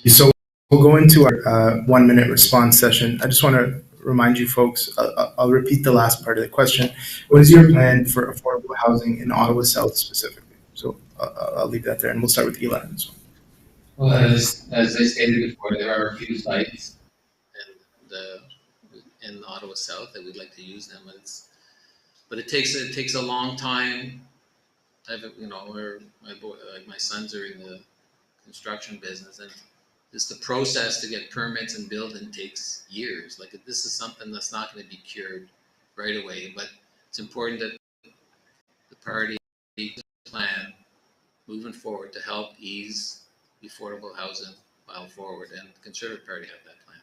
So we'll go into our 1-minute response session. I just want to remind you folks, I'll repeat the last part of the question. What is your plan for affordable housing in Ottawa South specifically? So I'll leave that there, and we'll start with Eli on this one. Well, as I stated before, there are a few sites in Ottawa South that we'd like to use them. But it takes a long time. My sons are in the construction business, and just the process to get permits and building takes years. Like, this is something that's not going to be cured right away, but it's important that the party plan moving forward to help ease the affordable housing file forward, and the Conservative Party have that plan.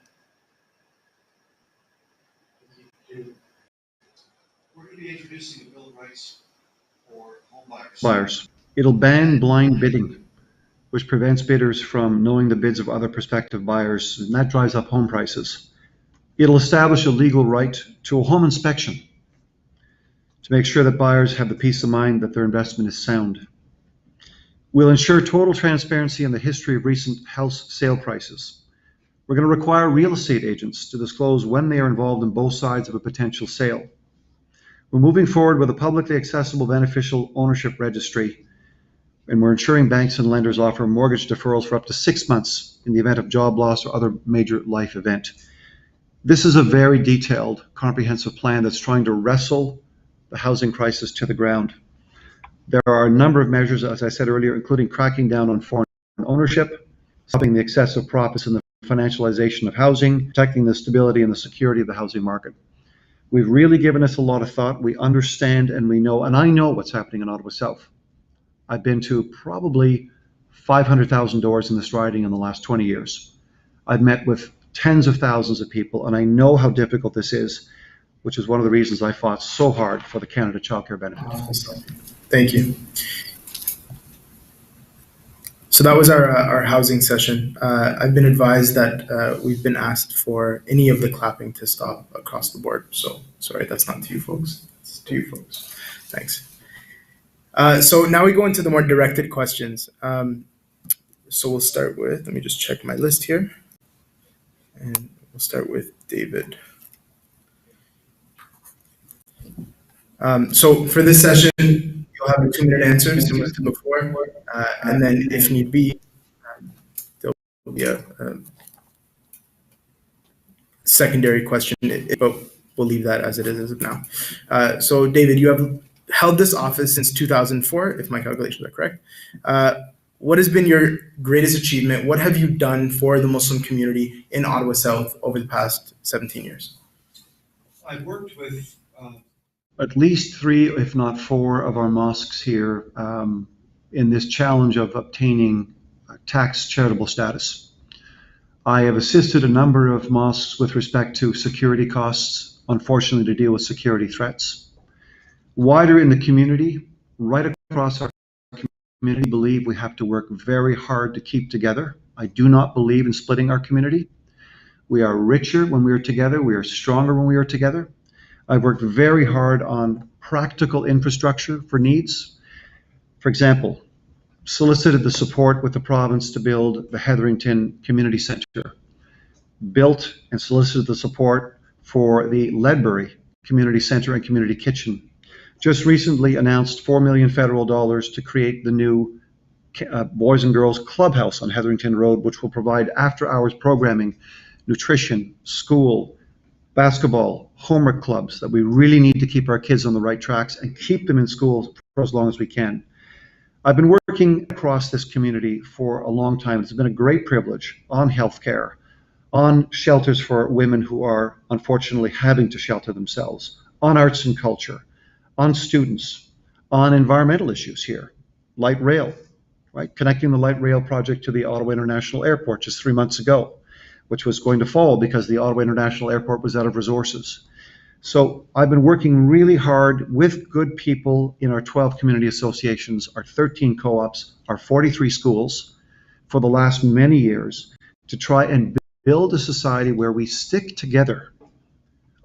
we're going to be introducing a Bill of Rights for home buyers. It'll ban blind bidding, which prevents bidders from knowing the bids of other prospective buyers, and that drives up home prices. It'll establish a legal right to a home inspection to make sure that buyers have the peace of mind that their investment is sound. We'll ensure total transparency in the history of recent house sale prices. We're going to require real estate agents to disclose when they are involved in both sides of a potential sale. We're moving forward with a publicly accessible beneficial ownership registry, and we're ensuring banks and lenders offer mortgage deferrals for up to 6 months in the event of job loss or other major life event. This is a very detailed, comprehensive plan that's trying to wrestle the housing crisis to the ground. There are a number of measures, as I said earlier, including cracking down on foreign ownership, stopping the excessive profits and the financialization of housing, protecting the stability and the security of the housing market. We've really given us a lot of thought. We understand and we know, and I know what's happening in Ottawa South. I've been to probably 500,000 doors in this riding in the last 20 years. I've met with tens of thousands of people, and I know how difficult this is, which is one of the reasons I fought so hard for the Canada Child Care Benefit. Thank you. So that was our housing session. I've been advised that we've been asked for any of the clapping to stop across the board. So sorry, that's not to you folks. It's to you folks. Thanks. So now we go into the more directed questions. So we'll start with, let me just check my list here. And we'll start with David. So for this session, you'll have a 2-minute answer, similar to before, and then if need be, there will be a secondary question, but we'll leave that as it is as of now. So David, you have held this office since 2004, if my calculations are correct. What has been your greatest achievement? What have you done for the Muslim community in Ottawa South over the past 17 years? I've worked with at least 3, if not 4, of our mosques here in this challenge of obtaining tax charitable status. I have assisted a number of mosques with respect to security costs, unfortunately to deal with security threats. Wider in the community, right across our community, believe we have to work very hard to keep together. I do not believe in splitting our community. We are richer when we are together. We are stronger when we are together. I've worked very hard on practical infrastructure for needs. For example, solicited the support with the province to build the Hetherington Community Centre, built and solicited the support for the Ledbury Community Centre and Community Kitchen. Just recently announced $4 million federal dollars to create the new Boys and Girls Clubhouse on Hetherington Road, which will provide after-hours programming, nutrition, school, basketball, homework clubs that we really need to keep our kids on the right tracks and keep them in school for as long as we can. I've been working across this community for a long time. It's been a great privilege on healthcare, on shelters for women who are unfortunately having to shelter themselves, on arts and culture, on students, on environmental issues here, light rail, right? Connecting the light rail project to the Ottawa International Airport just 3 months ago, which was going to fall because the Ottawa International Airport was out of resources. So I've been working really hard with good people in our 12 community associations, our 13 co-ops, our 43 schools for the last many years to try and build a society where we stick together.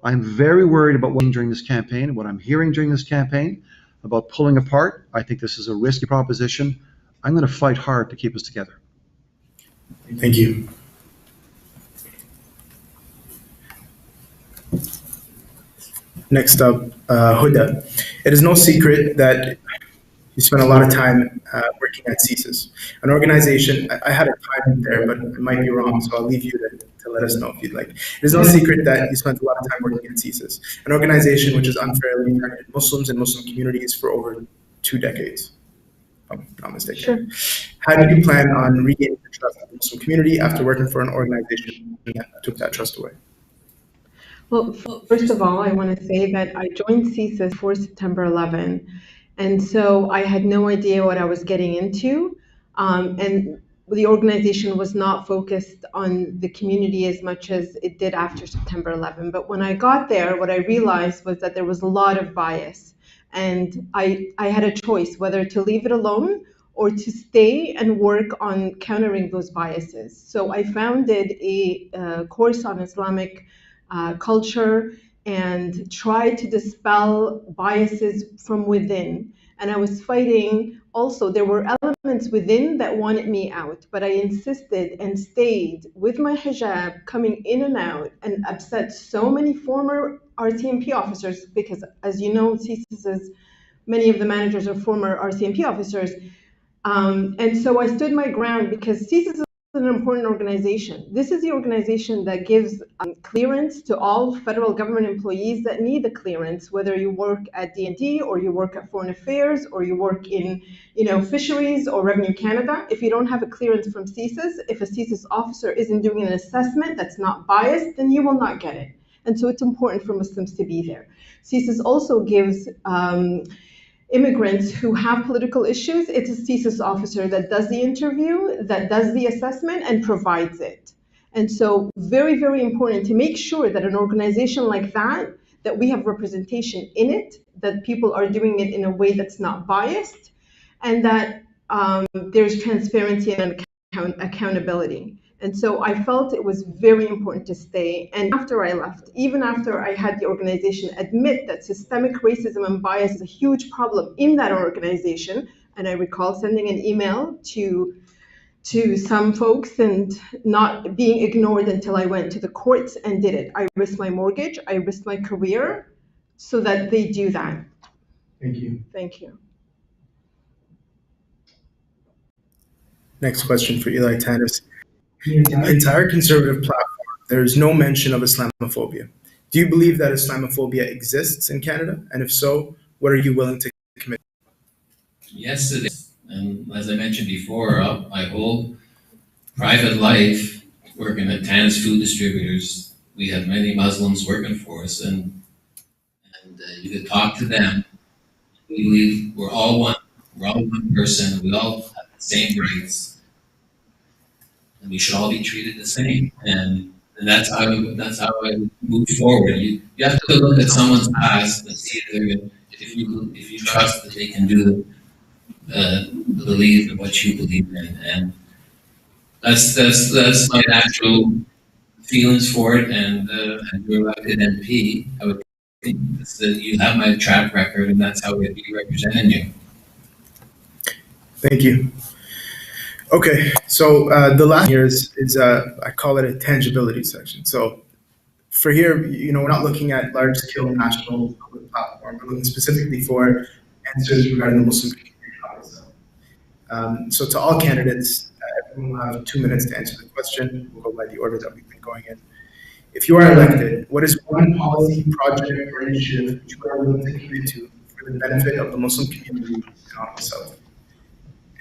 I'm very worried about what I'm during this campaign, what I'm hearing during this campaign about pulling apart. I think this is a risky proposition. I'm going to fight hard to keep us together. Thank you. Next up, Huda. It is no secret that you spent a lot of time working at CSIS, an organization. I had a time there, but it might be wrong, so I'll leave you to let us know if you'd like. It is no secret that you spent a lot of time working at CSIS, an organization which has unfairly targeted Muslims and Muslim communities for over 2 decades. Oh, not mistaken. Sure. How did you plan on regaining the trust of the Muslim community after working for an organization that took that trust away? Well, first of all, I want to say that I joined CSIS for September 11, and so I had no idea what I was getting into, and the organization was not focused on the community as much as it did after September 11. But when I got there, what I realized was that there was a lot of bias, and I had a choice whether to leave it alone or to stay and work on countering those biases. So I founded a course on Islamic culture and tried to dispel biases from within. And I was fighting also, there were elements within that wanted me out, but I insisted and stayed with my hijab coming in and out and upset so many former RCMP officers because, as you know, CSIS, many of the managers are former RCMP officers. And so I stood my ground because CSIS is an important organization. This is the organization that gives clearance to all federal government employees that need the clearance, whether you work at D&D or you work at Foreign Affairs or you work in, Fisheries or Revenue Canada. If you don't have a clearance from CSIS, if a CSIS officer isn't doing an assessment that's not biased, then you will not get it. And so it's important for Muslims to be there. CSIS also gives immigrants who have political issues, it's a CSIS officer that does the interview, that does the assessment, and provides it. And so very, very important to make sure that an organization like that we have representation in it, that people are doing it in a way that's not biased, and that there's transparency and accountability. And so I felt it was very important to stay. And after I left, even after I had the organization admit that systemic racism and bias is a huge problem in that organization, and I recall sending an email to some folks and not being ignored until I went to the courts and did it. I risked my mortgage, I risked my career so that they do that. Thank you. Thank you. Next question for Eli Tanis. In the entire conservative platform, there is no mention of Islamophobia. Do you believe that Islamophobia exists in Canada? And if so, what are you willing to commit? Yes, it is. And as I mentioned before, my whole private life working at Tan's Food Distributors, we have many Muslims working for us, and you could talk to them. We believe we're all one. We're all one person. We all have the same rights, and we should all be treated the same. And that's how I move forward. You have to look at someone's past and see if you trust that they can do believe in what you believe in, and that's my natural feelings for it. And you're elected MP. I would think that you have my track record, and that's how we'd be representing you. Thank you. Okay, so the last here is I call it a tangibility section. So for here, we're not looking at large-scale national public platform. We're looking specifically for answers regarding the Muslim community. So to all candidates, everyone will have 2 minutes to answer the question. We'll go by the order that we've been going in. If you are elected, what is one policy, project, or initiative you are willing to commit to for the benefit of the Muslim community in Ottawa South?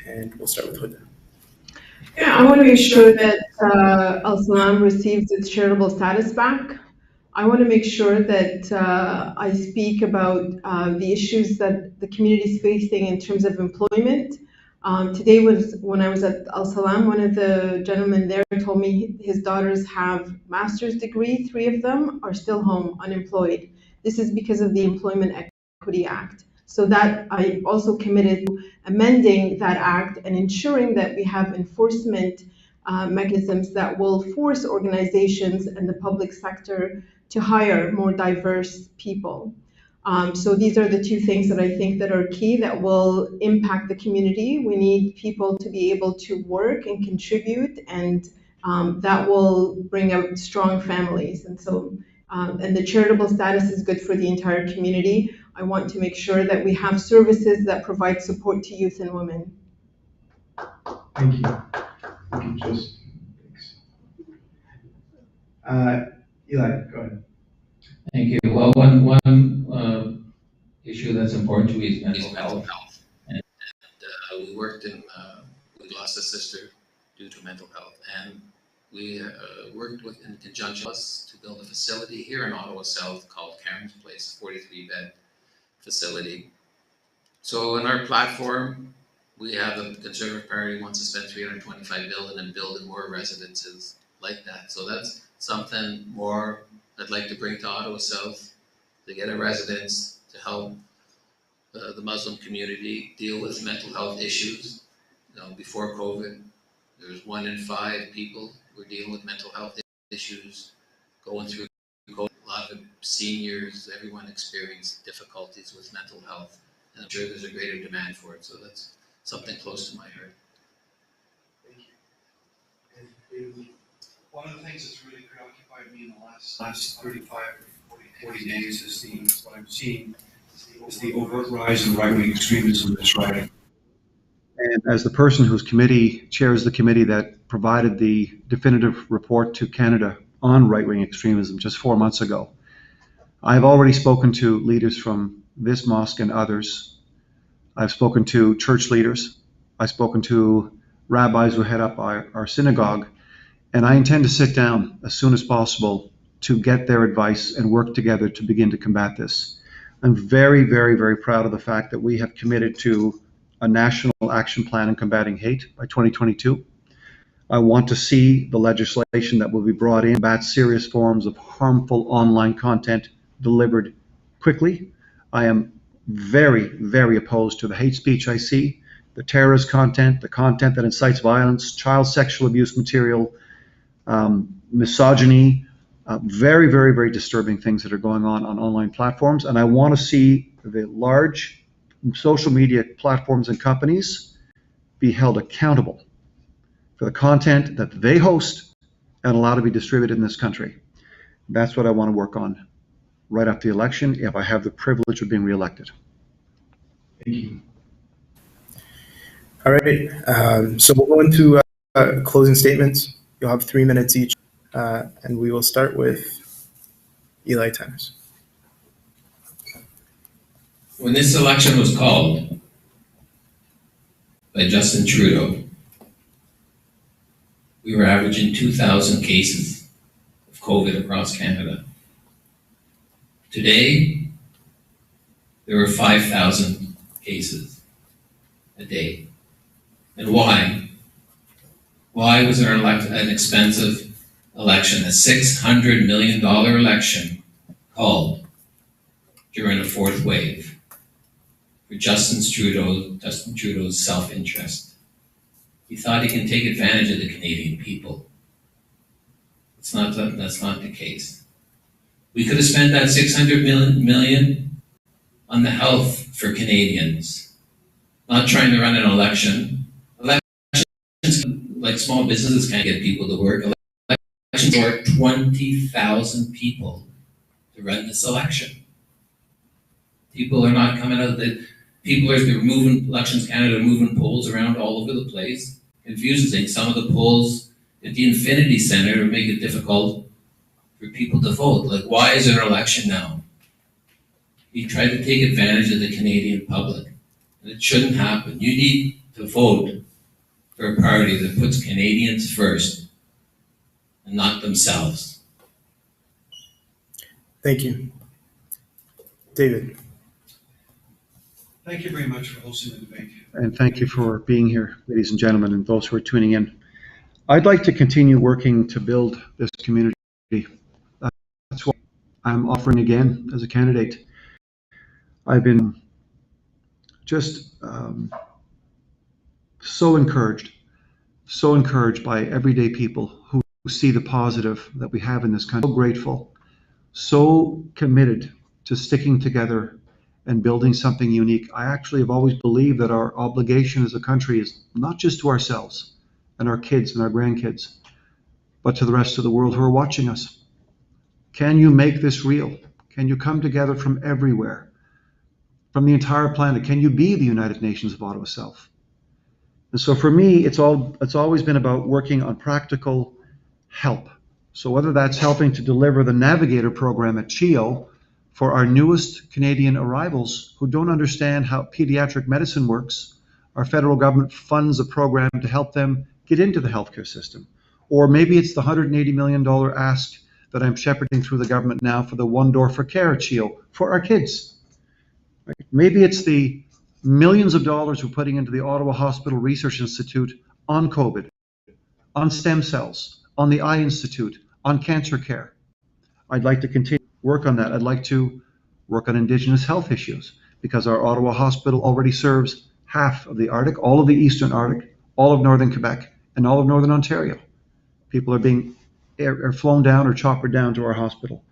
And we'll start with Huda. Yeah, I want to make sure that Al-Salam receives its charitable status back. I want to make sure that I speak about the issues that the community is facing in terms of employment. Today was when I was at Al-Salam, one of the gentlemen there told me his daughters have master's degree, 3 of them are still home unemployed. This is because of the Employment Equity Act. So that I also committed to amending that act and ensuring that we have enforcement mechanisms that will force organizations and the public sector to hire more diverse people. So these are the 2 things that I think that are key that will impact the community. We need people to be able to work and contribute, and that will bring out strong families. And so, and the charitable status is good for the entire community. I want to make sure that we have services that provide support to youth and women. Thank you. Thank you, Eli, go ahead. Thank you. Well, one issue that's important to me is mental health. And we worked we lost a sister due to mental health, and we worked in conjunction with us to build a facility here in Ottawa South called Karen's Place, a 43-bed facility. So in our platform, we have the Conservative Party wants to spend $325 billion and building more residences like that. So that's something more I'd like to bring to Ottawa South, to get a residence to help the Muslim community deal with mental health issues. Before COVID, there was 1 in 5 people who were dealing with mental health issues, going through COVID. A lot of seniors, everyone experienced difficulties with mental health, and I'm sure there's a greater demand for it. So that's something close to my heart. Thank you. One of the things that's really preoccupied me in the last 35 or 40 days is what I'm seeing is the overt rise in right-wing extremism that's rising. And as the person whose committee chairs the committee that provided the definitive report to Canada on right-wing extremism just 4 months ago, I've already spoken to leaders from this mosque and others. I've spoken to church leaders. I've spoken to rabbis who head up our synagogue. And I intend to sit down as soon as possible to get their advice and work together to begin to combat this. I'm very, very, very proud of the fact that we have committed to a national action plan on combating hate by 2022. I want to see the legislation that will be brought in to combat serious forms of harmful online content delivered quickly. I am very, very opposed to the hate speech I see, the terrorist content, the content that incites violence, child sexual abuse material, misogyny, very, very, very disturbing things that are going on online platforms. And I want to see the large social media platforms and companies be held accountable for the content that they host and allow to be distributed in this country. That's what I want to work on right after the election if I have the privilege of being reelected. Thank you. All right. So we'll go into closing statements. You'll have 3 minutes each, and we will start with Eli Tennis. When this election was called by Justin Trudeau, we were averaging 2,000 cases of COVID across Canada. Today, there were 5,000 cases a day. And why? Why was there an expensive election, a $600 million election called during a fourth wave for Justin Trudeau's self-interest? He thought he can take advantage of the Canadian people. That's not the case. We could have spent that $600 million on the health for Canadians, not trying to run an election. Elections, like small businesses can't get people to work. Elections are 20,000 people to run this election. People are not coming out. They're moving, Elections Canada moving polls around all over the place. Confuses things. Some of the polls at the Infinity Center make it difficult for people to vote. Like, why is there an election now? He tried to take advantage of the Canadian public. And it shouldn't happen. You need to vote for a party that puts Canadians first and not themselves. Thank you. David. Thank you very much for hosting the debate. And thank you for being here, ladies and gentlemen, and those who are tuning in. I'd like to continue working to build this community. That's what I'm offering again as a candidate. I've been just so encouraged by everyday people who see the positive that we have in this country. So grateful, so committed to sticking together and building something unique. I actually have always believed that our obligation as a country is not just to ourselves and our kids and our grandkids, but to the rest of the world who are watching us. Can you make this real? Can you come together from everywhere, from the entire planet? Can you be the United Nations of Ottawa South? And so for me, it's always been about working on practical help. So whether that's helping to deliver the Navigator program at CHEO for our newest Canadian arrivals who don't understand how pediatric medicine works, our federal government funds a program to help them get into the healthcare system. Or maybe it's the $180 million ask that I'm shepherding through the government now for the One Door for Care at CHEO for our kids. Right? Maybe it's the millions of dollars we're putting into the Ottawa Hospital Research Institute on COVID, on stem cells, on the Eye Institute, on cancer care. I'd like to continue work on that. I'd like to work on Indigenous health issues because our Ottawa Hospital already serves half of the Arctic, all of the Eastern Arctic, all of Northern Quebec, and all of Northern Ontario. People are being flown down or choppered down to our hospital.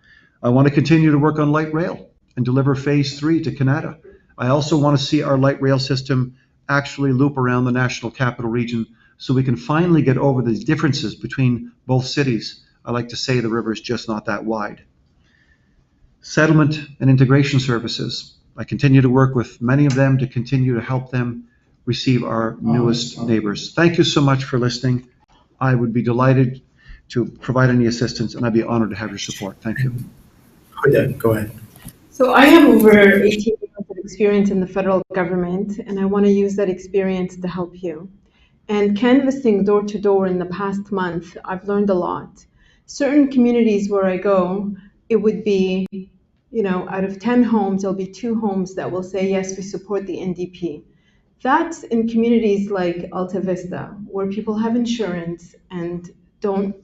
I want to continue to work on light rail and deliver phase 3 to Canada. I also want to see our light rail system actually loop around the National Capital Region so we can finally get over the differences between both cities. I like to say the river is just not that wide. Settlement and integration services. I continue to work with many of them to continue to help them receive our newest neighbors. Thank you so much for listening. I would be delighted to provide any assistance, and I'd be honored to have your support. Thank you. Go ahead. So I have over 18 years of experience in the federal government, and I want to use that experience to help you. And canvassing door to door in the past month, I've learned a lot. Certain communities where I go, it would be, out of 10 homes, there'll be 2 homes that will say, yes, we support the NDP. That's in communities like Alta Vista, where people have insurance and don't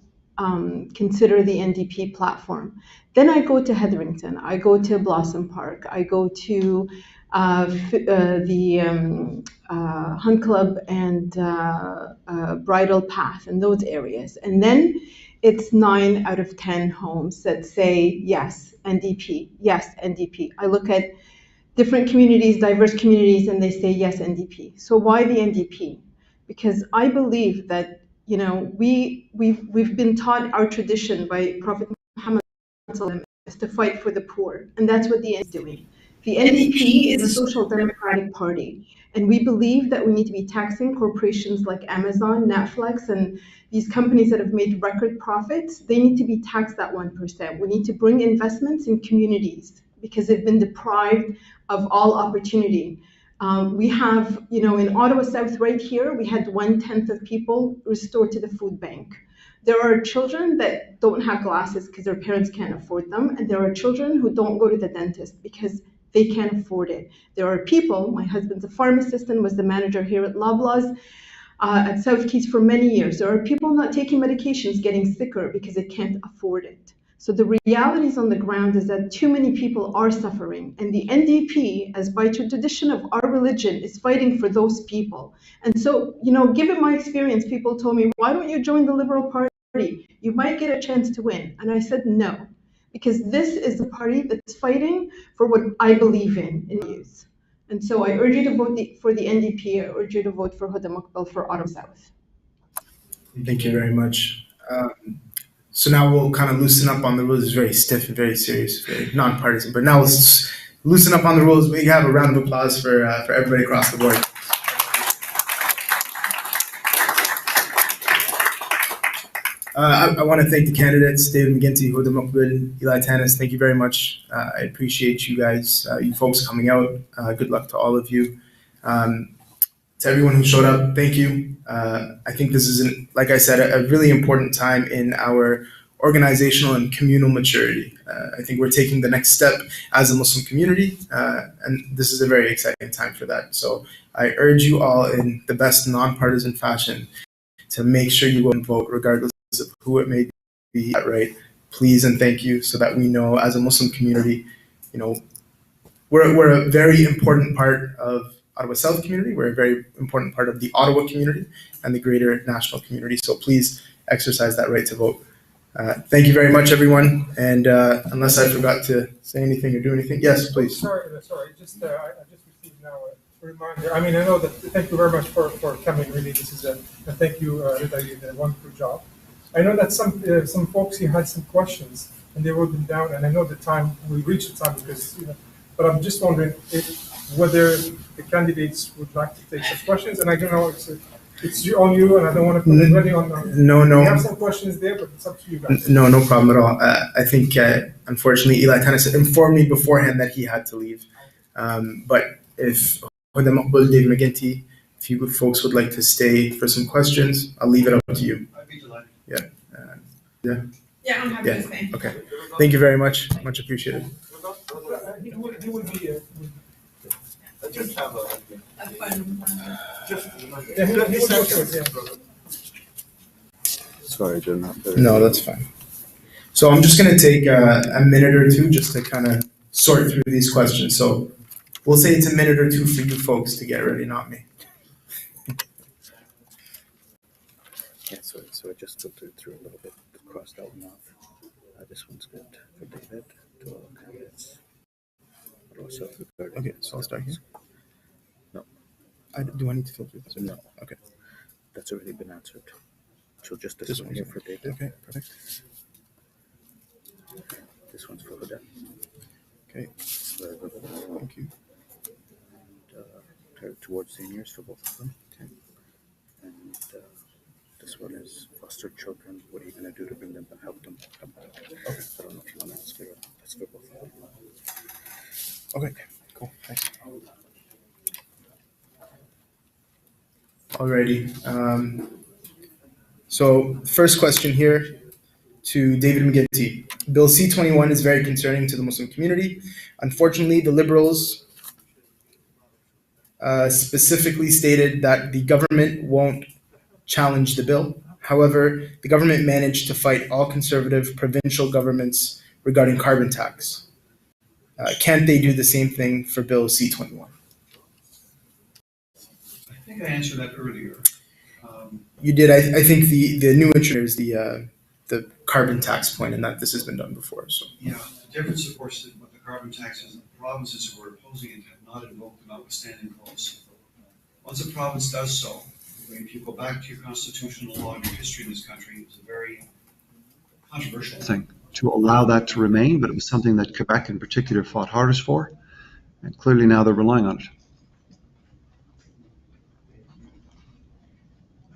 consider the NDP platform. Then I go to Hetherington, I go to Blossom Park, I go to the Hunt Club and Bridal Path and those areas. And then it's 9 out of 10 homes that say, yes, NDP, yes, NDP. I look at different communities, diverse communities, and they say, yes, NDP. So why the NDP? Because I believe that, we've been taught our tradition by Prophet Muhammad is to fight for the poor, and that's what the NDP is doing. The NDP is a social democratic party, and we believe that we need to be taxing corporations like Amazon, Netflix, and these companies that have made record profits. They need to be taxed at 1%. We need to bring investments in communities because they've been deprived of all opportunity. We have, in Ottawa South right here, we had 1/10 of people restored to the food bank. There are children that don't have glasses because their parents can't afford them, and there are children who don't go to the dentist because they can't afford it. There are people, my husband's a pharmacist and was the manager here at Loblaws at South Keys for many years. There are people not taking medications getting sicker because they can't afford it. So the realities on the ground is that too many people are suffering, and the NDP, as by tradition of our religion, is fighting for those people. And so, given my experience, people told me, why don't you join the Liberal Party? You might get a chance to win. And I said no, because this is the party that's fighting for what I believe in youth. And so I urge you to vote for the NDP. I urge you to vote for Huda Mokbel for Ottawa South. Thank you very much. So now we'll kind of loosen up on the rules. It's very stiff and very serious, very non-partisan. But now let's loosen up on the rules. We have a round of applause for everybody across the board. I want to thank the candidates, David McGinty, Huda Mokbel, Eli Tanis. Thank you very much. I appreciate you guys, you folks coming out. Good luck to all of you. To everyone who showed up, thank you. I think this is, like I said, a really important time in our organizational and communal maturity. I think we're taking the next step as a Muslim community, and this is a very exciting time for that. So I urge you all in the best non-partisan fashion to make sure you go and vote, regardless of who it may be, right? Please and thank you, so that we know as a Muslim community, we're a very important part of Ottawa South community. We're a very important part of the Ottawa community and the greater national community. So please exercise that right to vote. Thank you very much, everyone. And unless I forgot to say anything or do anything, yes, please. Sorry. I just received now a reminder. I know that. Thank you very much for coming. Really, this is and thank you, Rita. You did a wonderful job. I know that some folks here had some questions and they wrote them down. And I know we reached the time because but I'm just wondering whether the candidates would like to take such questions. And I don't know, it's on you, and I don't want to put it ready on. No. We have some questions there, but it's up to you guys. No problem at all. I think, unfortunately, Eli kind of informed me beforehand that he had to leave. But if Huda Mokbel, David McGinty, if you folks would like to stay for some questions, I'll leave it up to you. I'd be delighted. Yeah. Yeah, I'm happy to stay. Okay. Thank you very much. Much appreciated. He would be. I just have a. A fun. Yeah, he would go for it, yeah. Sorry, I didn't have to. No, that's fine. So I'm just going to take a minute or two just to kind of sort through these questions. So we'll say it's a minute or two for you folks to get ready, not me. Yeah, so I just filtered through a little bit, crossed out enough. This one's good for David, to all candidates. But also Okay, so I'll start here. No. Do I need to filter this? No. Okay. That's already been answered. So just this one here for David. Okay, perfect. This one's for Huda. Okay. Thank you. And, towards seniors for both of them. Okay. And this one is foster children. What are you going to do to bring them and help them come back? Okay. I don't know if you want to ask her. That's for both of them. Okay, cool. Thanks. Alrighty. So first question here to David McGinty. Bill C-21 is very concerning to the Muslim community. Unfortunately, the Liberals specifically stated that the government won't challenge the bill. However, the government managed to fight all conservative provincial governments regarding carbon tax. Can't they do the same thing for Bill C-21? I think I answered that earlier. You did. I think the new issue is the carbon tax point, and that this has been done before. So Yeah, the difference, of course, with the carbon tax is the provinces who are opposing it have not invoked the notwithstanding clause. Once a province does so, if you go back to your constitutional law and your history in this country, it's a very controversial thing to allow that to remain, but it was something that Quebec in particular fought hardest for. And clearly now they're relying on it.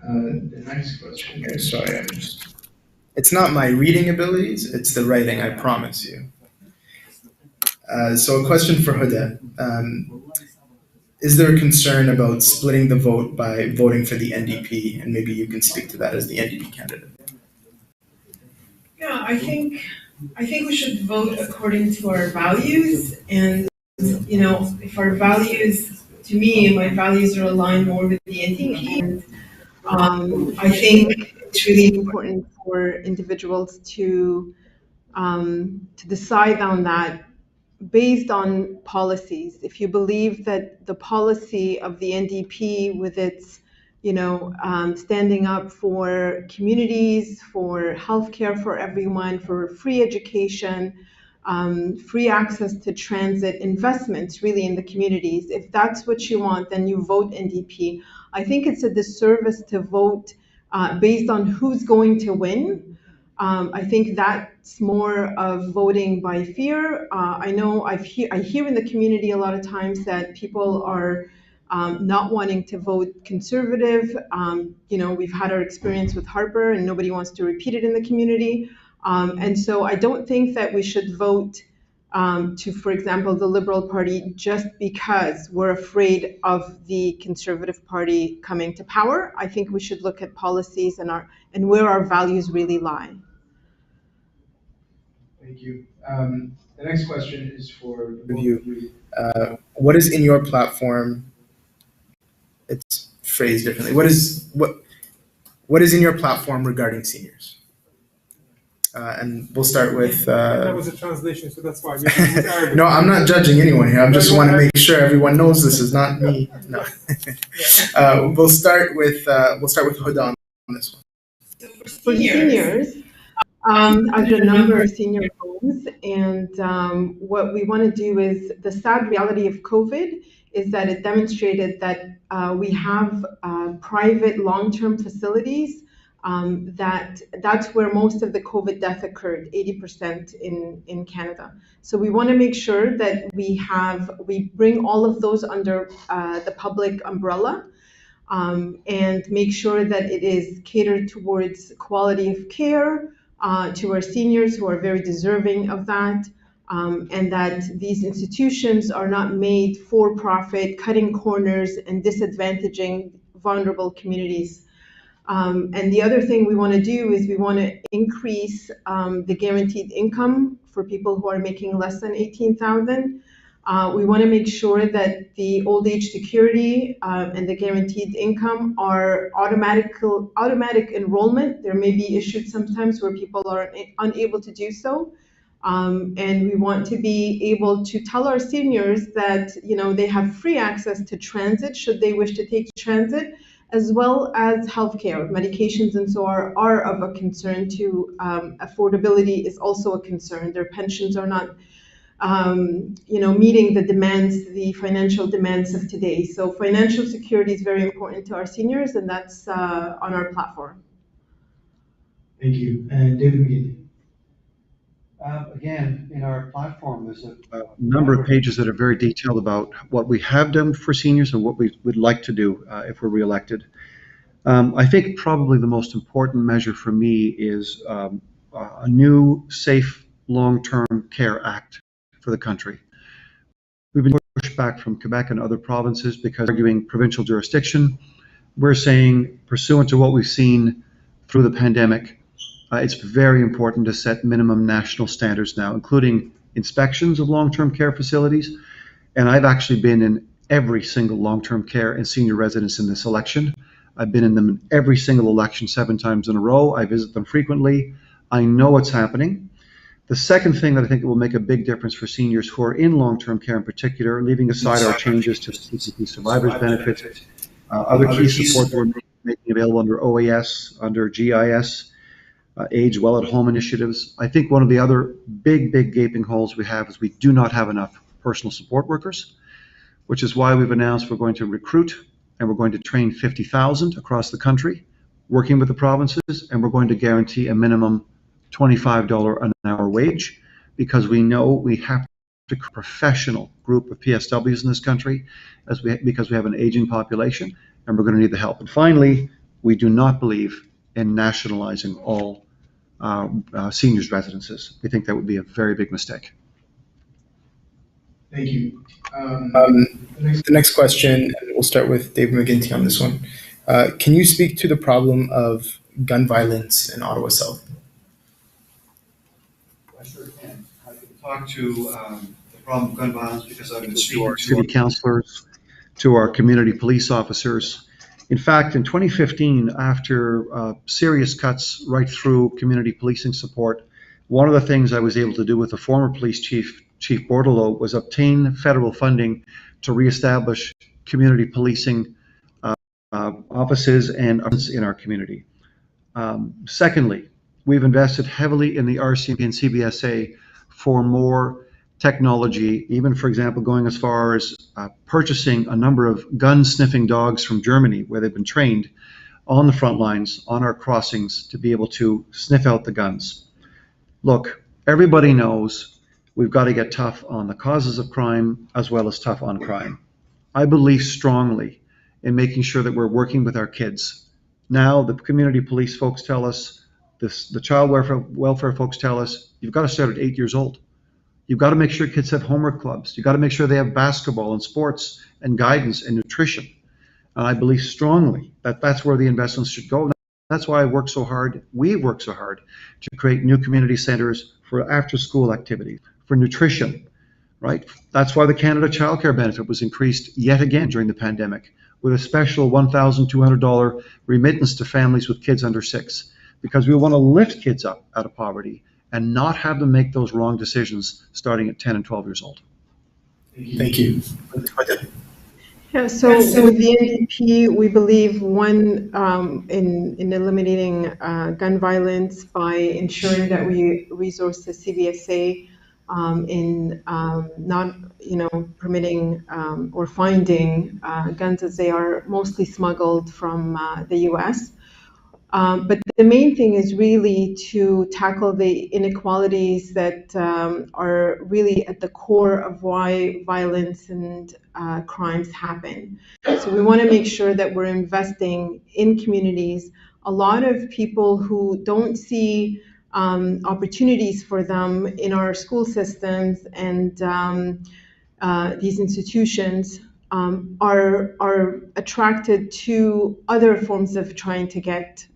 The next question. Okay, sorry, it's not my reading abilities, it's the writing, I promise you. So a question for Huda. Is there a concern about splitting the vote by voting for the NDP? And maybe you can speak to that as the NDP candidate. Yeah, I think we should vote according to our values, and if our values, to me, my values are aligned more with the NDP, and I think It's really important for individuals to decide on that based on policies. If you believe that the policy of the NDP, with its standing up for communities, for healthcare for everyone, for free education, free access to transit, investments really in the communities, if that's what you want, then you vote NDP. I think it's a disservice to vote based on who's going to win. I think that's more of voting by fear. I know I hear in the community a lot of times that people are not wanting to vote conservative. We've had our experience with Harper and nobody wants to repeat it in the community. And so I don't think that we should vote to, for example, the Liberal Party just because we're afraid of the Conservative Party coming to power. I think we should look at policies and where our values really lie. Thank you. The next question is for you. What is in your platform? It's phrased differently. What is in your platform regarding seniors? And we'll start with. That was a translation, so that's why. No, I'm not judging anyone here. I just want to make sure everyone knows this is not me. No. We'll start with Huda on this one. For seniors, I've done a number of senior homes, and what we want to do is, the sad reality of COVID is that it demonstrated that we have private long-term facilities. That's where most of the COVID death occurred, 80% in Canada. So we want to make sure that we bring all of those under the public umbrella, and make sure that it is catered towards quality of care to our seniors who are very deserving of that, and that these institutions are not made for profit, cutting corners and disadvantaging vulnerable communities. And the other thing we want to do is we want to increase the guaranteed income for people who are making less than $18,000. We want to make sure that the old age security and the guaranteed income are automatic enrollment. There may be issues sometimes where people are unable to do so. And we want to be able to tell our seniors that they have free access to transit should they wish to take transit, as well as healthcare. Medications and so are of a concern too. Affordability is also a concern. Their pensions are not meeting the financial demands of today. So financial security is very important to our seniors, and that's on our platform. Thank you. And David McGee. Again, in our platform, there's a number of pages that are very detailed about what we have done for seniors and what we would like to do if we're reelected. I think probably the most important measure for me is a new, safe, long-term care act for the country. We've been pushed back from Quebec and other provinces because arguing provincial jurisdiction. We're saying, pursuant to what we've seen through the pandemic, it's very important to set minimum national standards now, including inspections of long-term care facilities. And I've actually been in every single long-term care and senior residence in this election. I've been in them in every single election 7 times in a row. I visit them frequently. I know what's happening. The second thing that I think will make a big difference for seniors who are in long-term care in particular, leaving aside our changes to the CCP survivors benefits, other key support we're making available under OAS, under GIS, age well at home initiatives. I think one of the other big gaping holes we have is we do not have enough personal support workers, which is why we've announced we're going to recruit and we're going to train 50,000 across the country, working with the provinces, and we're going to guarantee a minimum $25 an hour wage, because we know we have to professional group of PSWs in this country because we have an aging population, and we're going to need the help. And finally, we do not believe in nationalizing all seniors' residences. We think that would be a very big mistake. Thank you. The next question, and we'll start with Dave McGinty on this one. Can you speak to the problem of gun violence in Ottawa South? I sure can. I can talk to the problem of gun violence because I've been To speaking our to city councilors, to our community police officers. In fact, in 2015, after serious cuts right through community policing support, one of the things I was able to do with the former police chief, Chief Bordelot, was obtain federal funding to reestablish community policing offices and in our community. Secondly, we've invested heavily in the RCMP and CBSA for more technology, even, for example, going as far as purchasing a number of gun-sniffing dogs from Germany, where they've been trained on the front lines, on our crossings, to be able to sniff out the guns. Look, everybody knows we've got to get tough on the causes of crime as well as tough on crime. I believe strongly in making sure that we're working with our kids. Now, the community police folks tell us, the child welfare folks tell us, you've got to start at 8 years old. You've got to make sure kids have homework clubs. You've got to make sure they have basketball and sports and guidance and nutrition. And I believe strongly that that's where the investments should go. That's why I work so hard. We work so hard to create new community centers for after-school activities, for nutrition, right? That's why the Canada Child Care benefit was increased yet again during the pandemic, with a special $1,200 remittance to families with kids under 6, because we want to lift kids up out of poverty and not have them make those wrong decisions starting at 10 and 12 years old. Thank you. Yeah, so with the NDP, we believe, one, in eliminating gun violence by ensuring that we resource the CBSA in not, permitting or finding guns as they are mostly smuggled from the U.S. But the main thing is really to tackle the inequalities that are really at the core of why violence and crimes happen. So we want to make sure that we're investing in communities. A lot of people who don't see opportunities for them in our school systems and these institutions are attracted to other forms of trying to get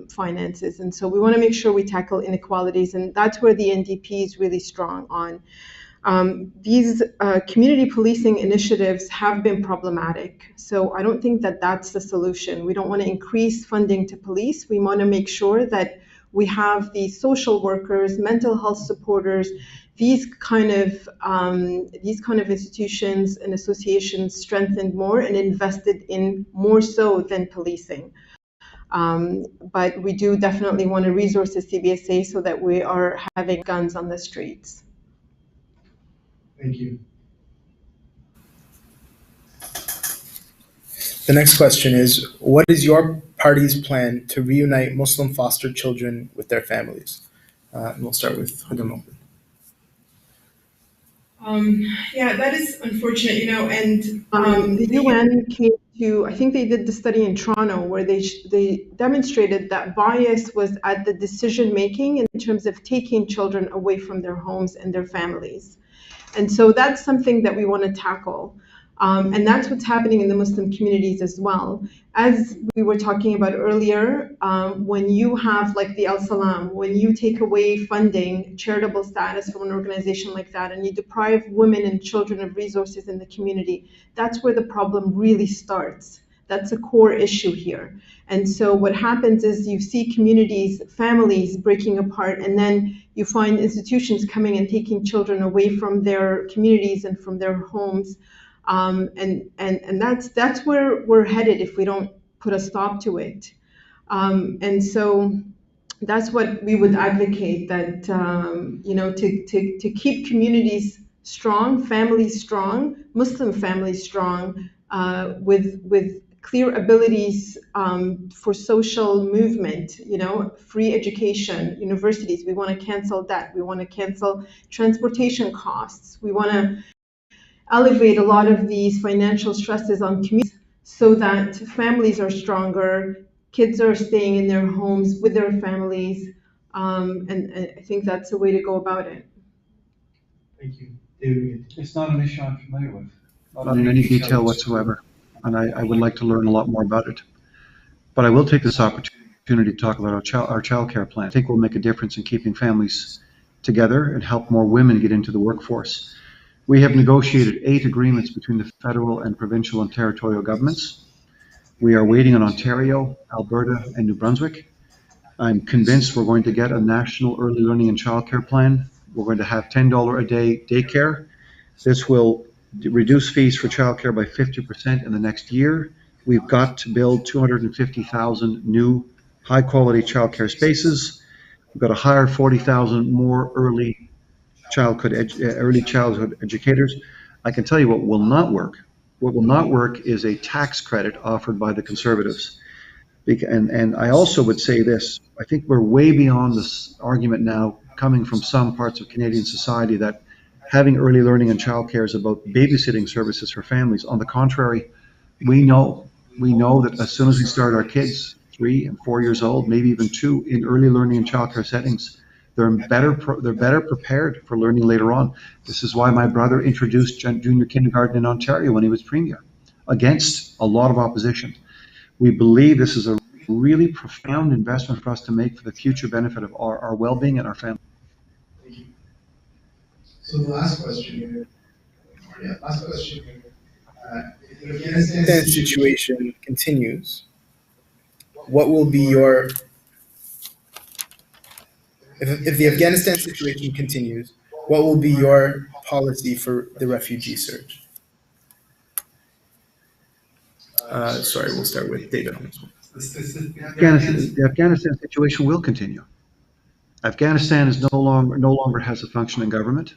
finances. And so we want to make sure we tackle inequalities, and that's where the NDP is really strong on. These community policing initiatives have been problematic. So I don't think that that's the solution. We don't want to increase funding to police. We want to make sure that we have these social workers, mental health supporters, these kind of institutions and associations strengthened more and invested in more so than policing. But we do definitely want to resource the CBSA so that we are having guns on the streets. Thank you. The next question is, what is your party's plan to reunite Muslim foster children with their families? And we'll start with Housekeeping. Yeah, that is unfortunate, and the UN came to, I think they did the study in Toronto where they demonstrated that bias was at the decision making in terms of taking children away from their homes and their families. And so that's something that we want to tackle. And that's what's happening in the Muslim communities as well. As we were talking about earlier, when you have like the Al Salam, when you take away funding, charitable status from an organization like that, and you deprive women and children of resources in the community, that's where the problem really starts. That's a core issue here. And so what happens is you see communities, families breaking apart, and then you find institutions coming and taking children away from their communities and from their homes. And that's where we're headed if we don't put a stop to it. And so that's what we would advocate, that to keep communities strong, families strong, Muslim families strong, with clear abilities for social movement, free education, universities. We want to cancel debt. We want to cancel transportation costs. We want to elevate a lot of these financial stresses on communities so that families are stronger, kids are staying in their homes with their families, and I think that's a way to go about it. Thank you. David, it's not an issue I'm familiar with, not in any detail whatsoever, and I would like to learn a lot more about it. But I will take this opportunity to talk about our child care plan. I think will make a difference in keeping families together and help more women get into the workforce. We have negotiated 8 agreements between the federal and provincial and territorial governments. We are waiting on Ontario, Alberta, and New Brunswick. I'm convinced we're going to get a national early learning and childcare plan. We're going to have $10 a day daycare. This will reduce fees for childcare by 50% in the next year. We've got to build 250,000 new high-quality childcare spaces. We've got to hire 40,000 more early childhood educators. I can tell you what will not work. What will not work is a tax credit offered by the Conservatives. And I also would say this, I think we're way beyond this argument now coming from some parts of Canadian society that having early learning and childcare is about babysitting services for families. On the contrary, we know that as soon as we start our kids, 3 and 4 years old, maybe even 2, in early learning and childcare settings, they're better prepared for learning later on. This is why my brother introduced junior kindergarten in Ontario when he was premier, against a lot of opposition. We believe this is a really profound investment for us to make for the future benefit of our well-being and our family. Thank you. So the last question here. If the Afghanistan situation continues, what will be your if the Afghanistan situation continues, what will be your policy for the refugee surge? Sorry, we'll start with David on this one. The Afghanistan situation will continue. Afghanistan is no longer has a functioning government.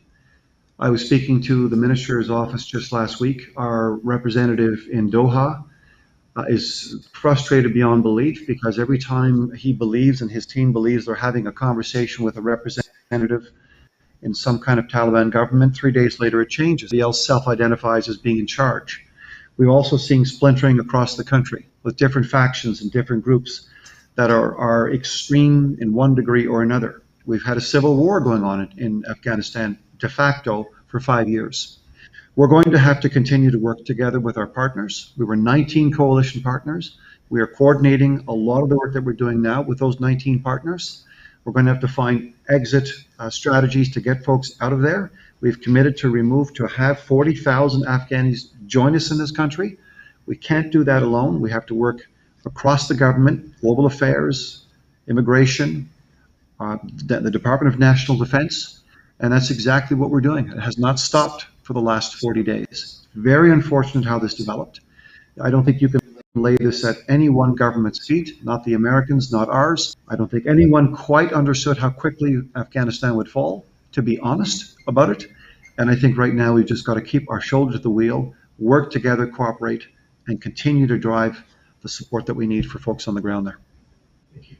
I was speaking to the minister's office just last week. Our representative in Doha is frustrated beyond belief because every time he believes and his team believes they're having a conversation with a representative in some kind of Taliban government, 3 days later it changes. He else self-identifies as being in charge. We're also seeing splintering across the country with different factions and different groups that are extreme in one degree or another. We've had a civil war going on in Afghanistan de facto for 5 years. We're going to have to continue to work together with our partners. We were 19 coalition partners. We are coordinating a lot of the work that we're doing now with those 19 partners. We're going to have to find exit strategies to get folks out of there. We've committed to have 40,000 Afghanis join us in this country. We can't do that alone. We have to work across the government, global affairs, immigration, the Department of National Defense, and that's exactly what we're doing. It has not stopped for the last 40 days. Very unfortunate how this developed. I don't think you can lay this at any one government's feet, not the Americans, not ours. I don't think anyone quite understood how quickly Afghanistan would fall, to be honest about it. And I think right now we've just got to keep our shoulders at the wheel, work together, cooperate, and continue to drive the support that we need for folks on the ground there. Thank you.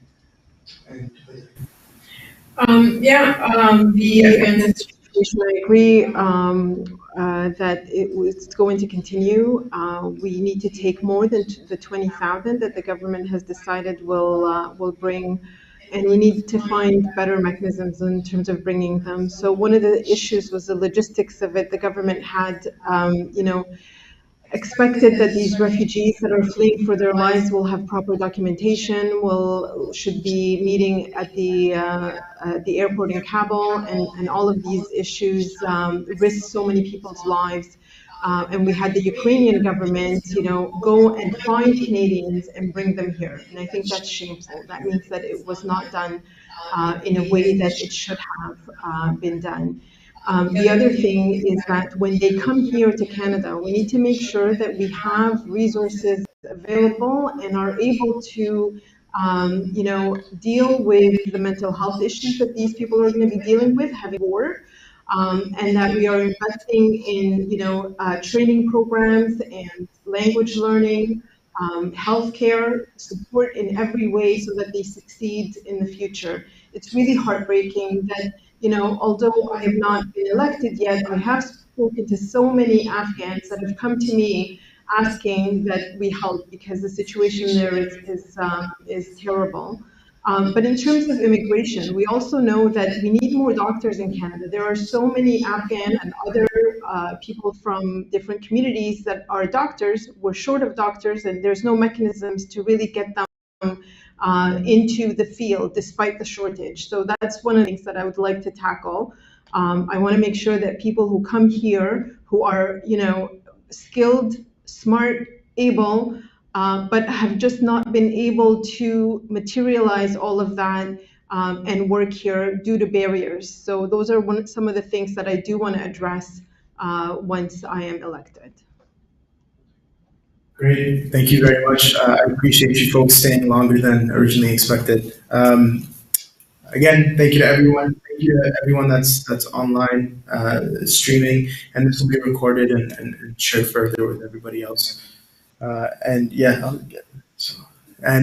The Afghanistan situation, I agree that it's going to continue. We need to take more than the 20,000 that the government has decided will bring, and we need to find better mechanisms in terms of bringing them. So one of the issues was the logistics of it. The government had, expected that these refugees that are fleeing for their lives will have proper documentation, should be meeting at the airport in Kabul, and all of these issues risk so many people's lives. And we had the Ukrainian government, go and find Canadians and bring them here. And I think that's shameful. That means that it was not done in a way that it should have been done. The other thing is that when they come here to Canada, we need to make sure that we have resources available and are able to, deal with the mental health issues that these people are going to be dealing with, having war, and that we are investing in, training programs and language learning, healthcare, support in every way so that they succeed in the future. It's really heartbreaking that, although I have not been elected yet, I have spoken to so many Afghans that have come to me asking that we help because the situation there is terrible. But in terms of immigration, we also know that we need more doctors in Canada. There are so many Afghan and other people from different communities that are doctors. We're short of doctors, and there's no mechanisms to really get them into the field despite the shortage. So that's one of the things that I would like to tackle. I want to make sure that people who come here, who are, skilled, smart, able, but have just not been able to materialize all of that and work here due to barriers. So those are some of the things that I do want to address once I am elected. Great, thank you very much. I appreciate you folks staying longer than originally expected. Again, thank you to everyone. Thank you to everyone that's online streaming, and this will be recorded and shared further with everybody else. And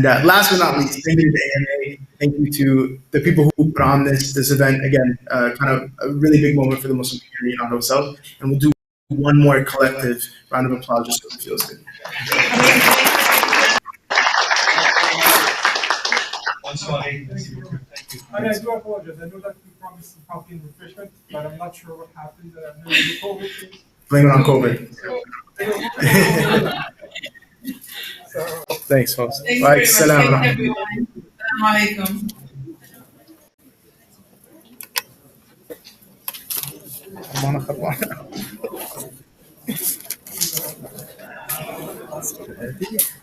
last but not least, thank you to the AMA. Thank you to the people who put on this event. Again, kind of a really big moment for the Muslim community in Ottawa South, and we'll do one more collective round of applause just so it feels good. And I do apologize. I know that we promised some coffee and refreshment, but I'm not sure what happened. The COVID thing. Blame it on COVID. Thanks, folks. Thanks very much. Thanks, everyone. Assalamu alaikum.